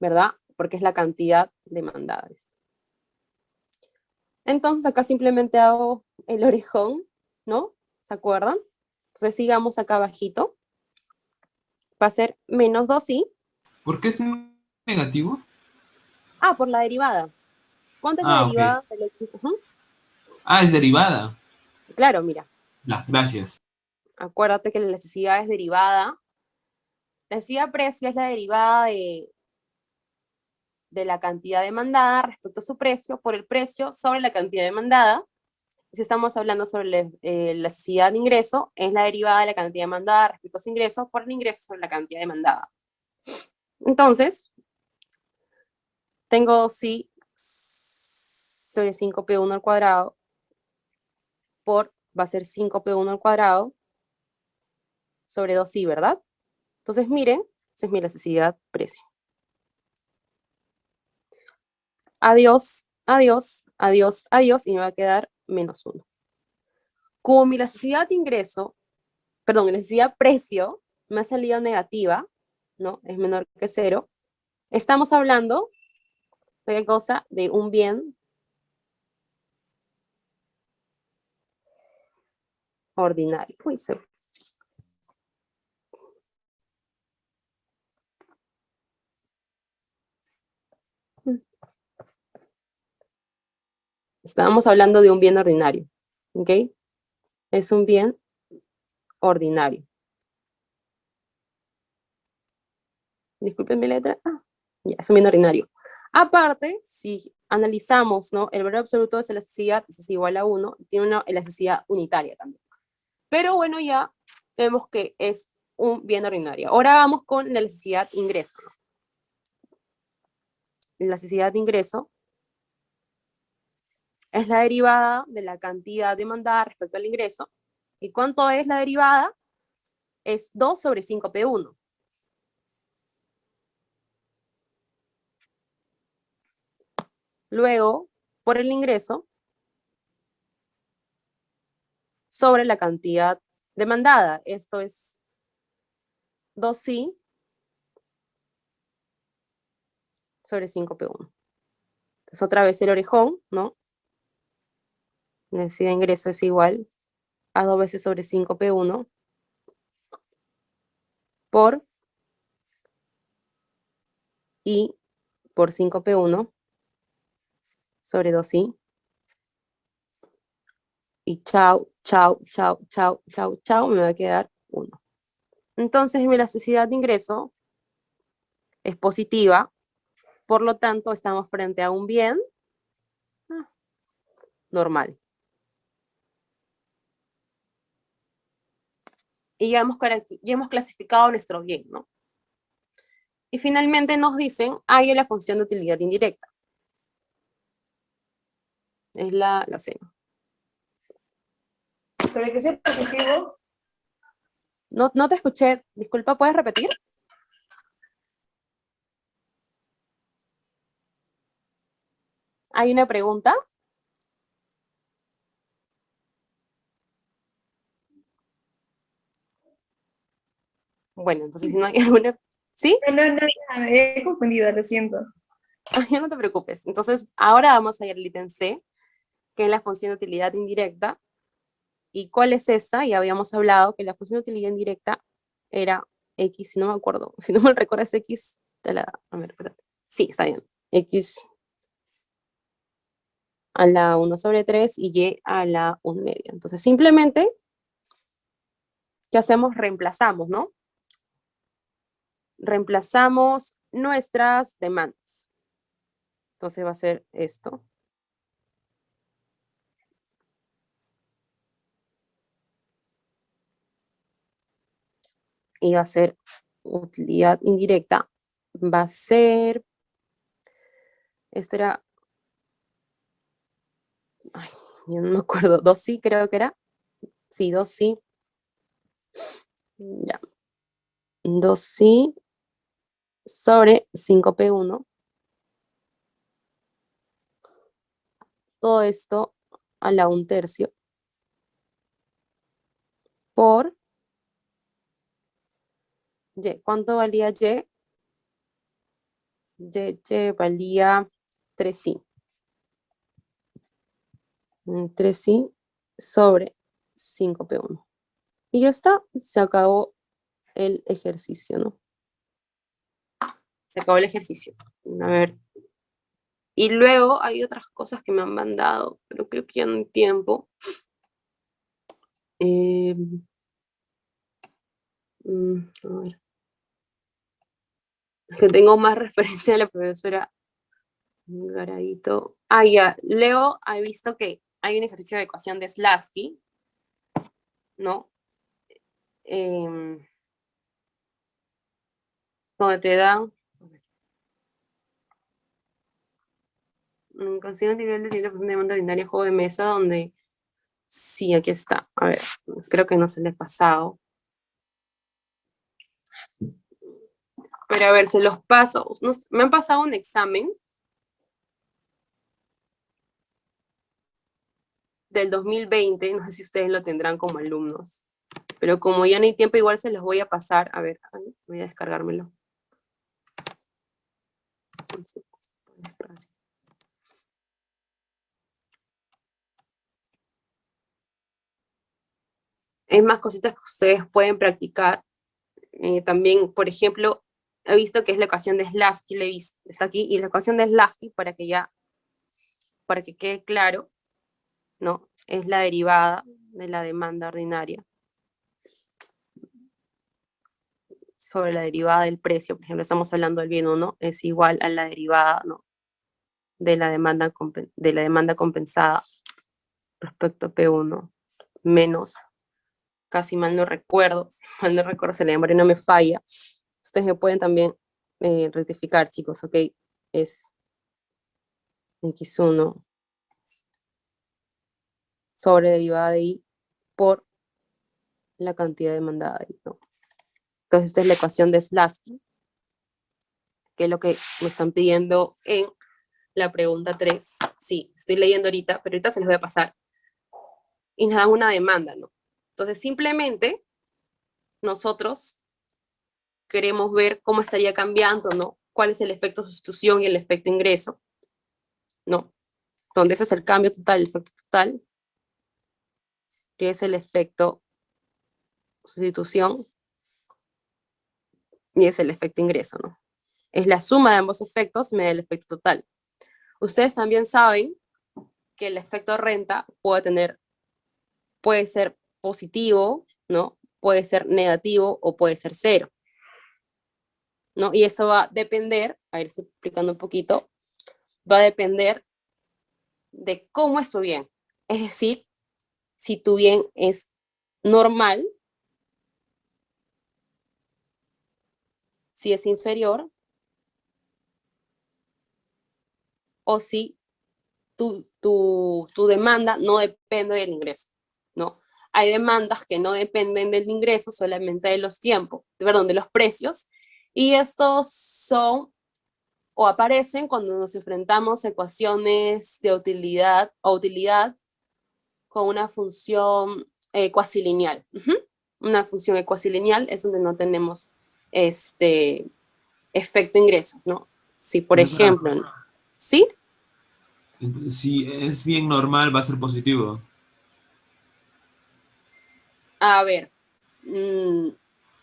¿verdad? Porque es la cantidad demandada. Entonces acá simplemente hago el orejón, ¿no? ¿Se acuerdan? Entonces sigamos acá abajito. Va a ser menos 2i. ¿Por qué es negativo? Ah, por la derivada. ¿Cuánto es la Ah, ok. derivada del X? Ujú. Ah, es derivada. Claro, mira, Ya, gracias. acuérdate que la necesidad es derivada. La necesidad precio es la derivada de la cantidad demandada respecto a su precio por el precio sobre la cantidad demandada. Si estamos hablando sobre la necesidad de ingreso, es la derivada de la cantidad demandada respecto a su ingreso por el ingreso sobre la cantidad demandada. Entonces, tengo 2i sobre 5P1 al cuadrado por, va a ser 5P1 al cuadrado sobre 2i, ¿verdad? Entonces, miren, esa es mi necesidad precio. Adiós, adiós, adiós, adiós, y me va a quedar menos 1. Como mi necesidad de ingreso, perdón, mi necesidad precio me ha salido negativa, ¿no? Es menor que 0. Estamos hablando de qué cosa, de un bien ordinario. Uy, Estábamos hablando de un bien ordinario, ¿ok? Es un bien ordinario. Disculpen mi letra. Ya, es un bien ordinario. Aparte, si analizamos, ¿no? El valor absoluto de esa elasticidad es igual a 1, tiene una elasticidad unitaria también. Pero bueno, ya vemos que es un bien ordinario. Ahora vamos con la elasticidad ingreso, ¿no? La elasticidad de ingreso es la derivada de la cantidad demandada respecto al ingreso. ¿Y cuánto es la derivada? Es 2 sobre 5P1. Luego, por el ingreso, sobre la cantidad demandada. Esto es 2i sobre 5P1. Entonces, otra vez el orejón, ¿no? La necesidad de ingreso es igual a 2 veces sobre 5P1 por I por 5P1 sobre 2i. Y chau, chau, chau, chau, chau, chau, me va a quedar 1. Entonces mi elasticidad de ingreso es positiva, por lo tanto estamos frente a un bien normal. Y ya hemos clasificado nuestro bien, ¿no? Y finalmente nos dicen, hay la función de utilidad indirecta. Es la C. Para que sea positivo, No te escuché, disculpa, ¿puedes repetir? ¿Hay una pregunta? Bueno, entonces si no hay alguna... ¿Sí? no, ya, me he confundido, lo siento. Ya no te preocupes. Entonces, ahora vamos a ir al ítem C, que es la función de utilidad indirecta. ¿Y cuál es esta? Ya habíamos hablado que la función de utilidad indirecta era X, si no me acuerdo, si no me recuerdo es X, a ver, espérate. Sí, está bien. X a la 1 sobre 3 y Y a la 1 media. Entonces, simplemente, ¿qué hacemos? Reemplazamos, ¿no? Reemplazamos nuestras demandas. Entonces va a ser esto. Y va a ser utilidad indirecta. Va a ser, esto era, ay, yo no me acuerdo, 2 sí creo que era. Sí, 2 sí. Ya. 2 sí sobre 5P1. Todo esto a la 1/3 por Y. ¿Cuánto valía Y? Y valía 3i. 3i sobre 5P1. Y ya está, se acabó el ejercicio, ¿no? Se acabó el ejercicio. A ver. Y luego hay otras cosas que me han mandado, pero creo que ya no hay tiempo. A ver. Es que tengo más referencia a la profesora Garadito. Ya. Leo ha visto que hay un ejercicio de ecuación de Slasky, ¿no? Donde te dan consigue un nivel de 100% de demanda ordinaria juego de mesa donde sí, aquí está. A ver, creo que no se le ha pasado. Pero a ver, se los paso. Me han pasado un examen del 2020, no sé si ustedes lo tendrán como alumnos, pero como ya no hay tiempo, igual se los voy a pasar. A ver, voy a descargármelo. Es más cositas que ustedes pueden practicar. También, por ejemplo, he visto que es la ecuación de Slasky, está aquí, y la ecuación de Slasky, para que quede claro, ¿no? Es la derivada de la demanda ordinaria sobre la derivada del precio. Por ejemplo, estamos hablando del bien 1, es igual a la derivada, ¿no?, de la demanda compensada respecto a P1 menos, casi mal no recuerdo, si mal no recuerdo, si la memoria no me falla. Ustedes me pueden también rectificar, chicos, ¿ok? Es X1 sobre derivada de I por la cantidad demandada de I, ¿no? Entonces esta es la ecuación de Slasky, que es lo que me están pidiendo en la pregunta 3. Sí, estoy leyendo ahorita, pero ahorita se les voy a pasar. Y nos dan una demanda, ¿no? Entonces simplemente nosotros queremos ver cómo estaría cambiando, ¿no? Cuál es el efecto sustitución y el efecto ingreso, ¿no? Donde ese es el cambio total, el efecto total, que es el efecto sustitución y es el efecto ingreso, ¿no? Es la suma de ambos efectos me da el efecto total. Ustedes también saben que el efecto renta puede ser positivo, ¿no? Puede ser negativo o puede ser cero, ¿no? Y eso va a depender, a ver, estoy explicando un poquito, va a depender de cómo es tu bien. Es decir, si tu bien es normal, si es inferior, o si tu demanda no depende del ingreso, ¿no? Hay demandas que no dependen del ingreso, solamente de los tiempos, perdón, de los precios, y estos son o aparecen cuando nos enfrentamos a ecuaciones de utilidad o utilidad con una función cuasilineal. Una función ecuasilineal es donde no tenemos efecto ingreso, ¿no? Si, por ¿Verdad? ejemplo, ¿no? ¿Sí? Entonces, si es bien normal, va a ser positivo. A ver,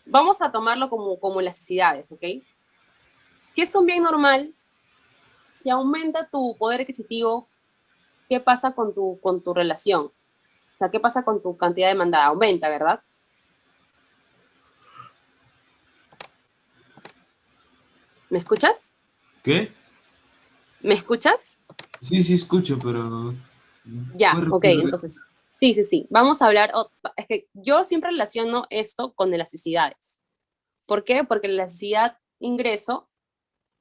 vamos a tomarlo como elasticidades, ¿ok? Si es un bien normal, si aumenta tu poder adquisitivo, ¿qué pasa con tu relación? O sea, ¿qué pasa con tu cantidad demandada? Aumenta, ¿verdad? ¿Me escuchas? ¿Qué? ¿Me escuchas? Sí, sí escucho, pero... Ya, ¿puedes ok, repetirlo? entonces, sí. Vamos a hablar, es que yo siempre relaciono esto con elasticidades. ¿Por qué? Porque la elasticidad ingreso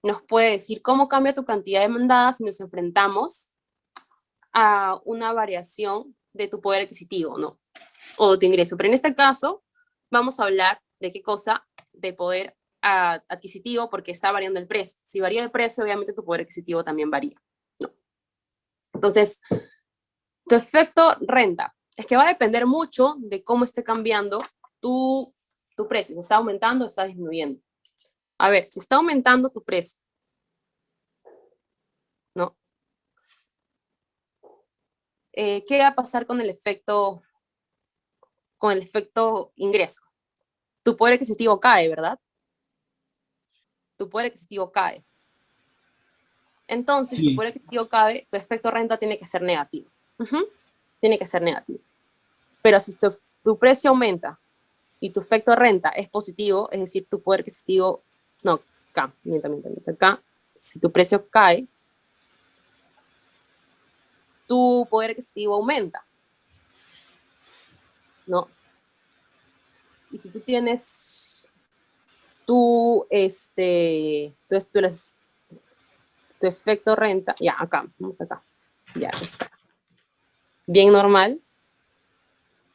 nos puede decir cómo cambia tu cantidad demandada si nos enfrentamos a una variación de tu poder adquisitivo, ¿no? O de tu ingreso. Pero en este caso, vamos a hablar de qué cosa, de poder adquisitivo, porque está variando el precio. Si varía el precio, obviamente tu poder adquisitivo también varía, ¿no? Entonces, tu efecto renta es que va a depender mucho de cómo esté cambiando tu precio. Si está aumentando o está disminuyendo. A ver, si está aumentando tu precio, ¿no? ¿Qué va a pasar con el efecto ingreso? Tu poder adquisitivo cae, ¿verdad? Tu poder adquisitivo cae. Entonces, si tu Sí. poder adquisitivo cae, tu efecto renta tiene que ser negativo. Tiene que ser negativo. Pero si tu precio aumenta y tu efecto renta es positivo, es decir, tu poder adquisitivo, no, acá, acá, si tu precio cae, tu poder adquisitivo aumenta, ¿no? Y si tú tienes tu efecto renta, ya, acá, vamos acá, ya, está. Bien normal,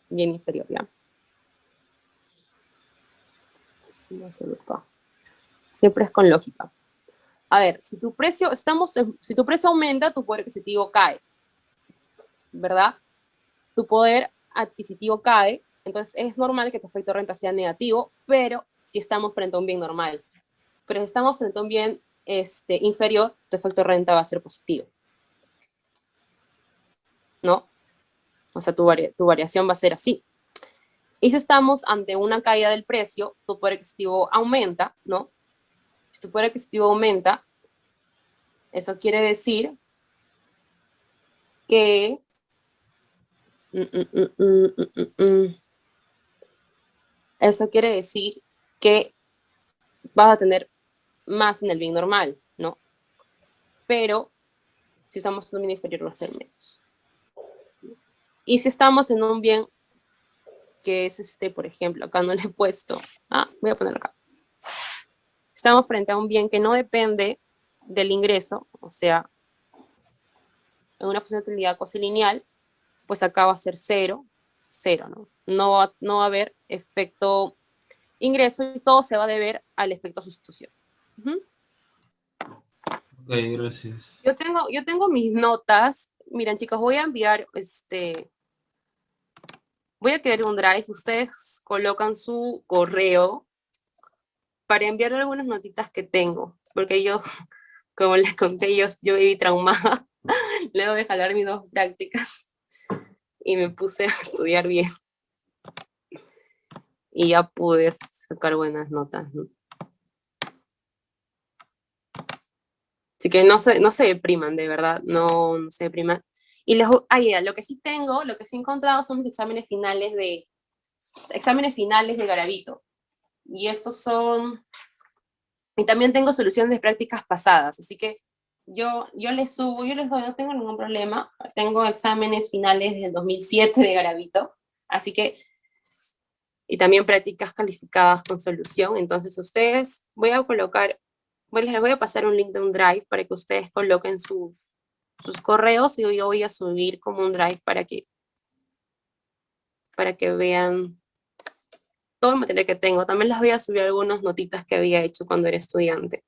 bien inferior, ya. Siempre es con lógica. A ver, si tu precio aumenta, tu poder adquisitivo cae, ¿verdad? Tu poder adquisitivo cae, entonces es normal que tu efecto renta sea negativo, pero si estamos frente a un bien normal. Pero si estamos frente a un bien inferior, tu efecto renta va a ser positivo, ¿no? O sea, tu variación va a ser así. Y si estamos ante una caída del precio, tu poder adquisitivo aumenta, ¿no? Si tu poder adquisitivo aumenta, eso quiere decir que Eso quiere decir que vas a tener más en el bien normal, ¿no? Pero si estamos en un bien inferior va a ser menos. Y si estamos en un bien que es por ejemplo, acá no le he puesto, voy a ponerlo acá. Estamos frente a un bien que no depende del ingreso, o sea, en una función de utilidad cosilineal, pues acá va a ser 0, 0, ¿no? No va a haber efecto ingreso y todo se va a deber al efecto sustitución. Ok, gracias. Yo tengo mis notas. Miren, chicos, voy a enviar, voy a crear un drive. Ustedes colocan su correo para enviarle algunas notitas que tengo, porque yo, como les conté, yo viví traumada luego de jalar mis 2 prácticas y me puse a estudiar bien. Y ya pude sacar buenas notas, ¿no? Así que no se depriman, de verdad, no se depriman. Y lo que sí tengo, lo que sí he encontrado son mis exámenes finales de Garavito. Y estos son, y también tengo soluciones de prácticas pasadas, así que yo les subo, yo les doy, no tengo ningún problema. Tengo exámenes finales del 2007 de Garavito, así que, y también prácticas calificadas con solución. Entonces ustedes, les voy a pasar un link de un drive para que ustedes coloquen sus correos y yo voy a subir como un drive para que vean todo el material que tengo. También les voy a subir algunas notitas que había hecho cuando era estudiante.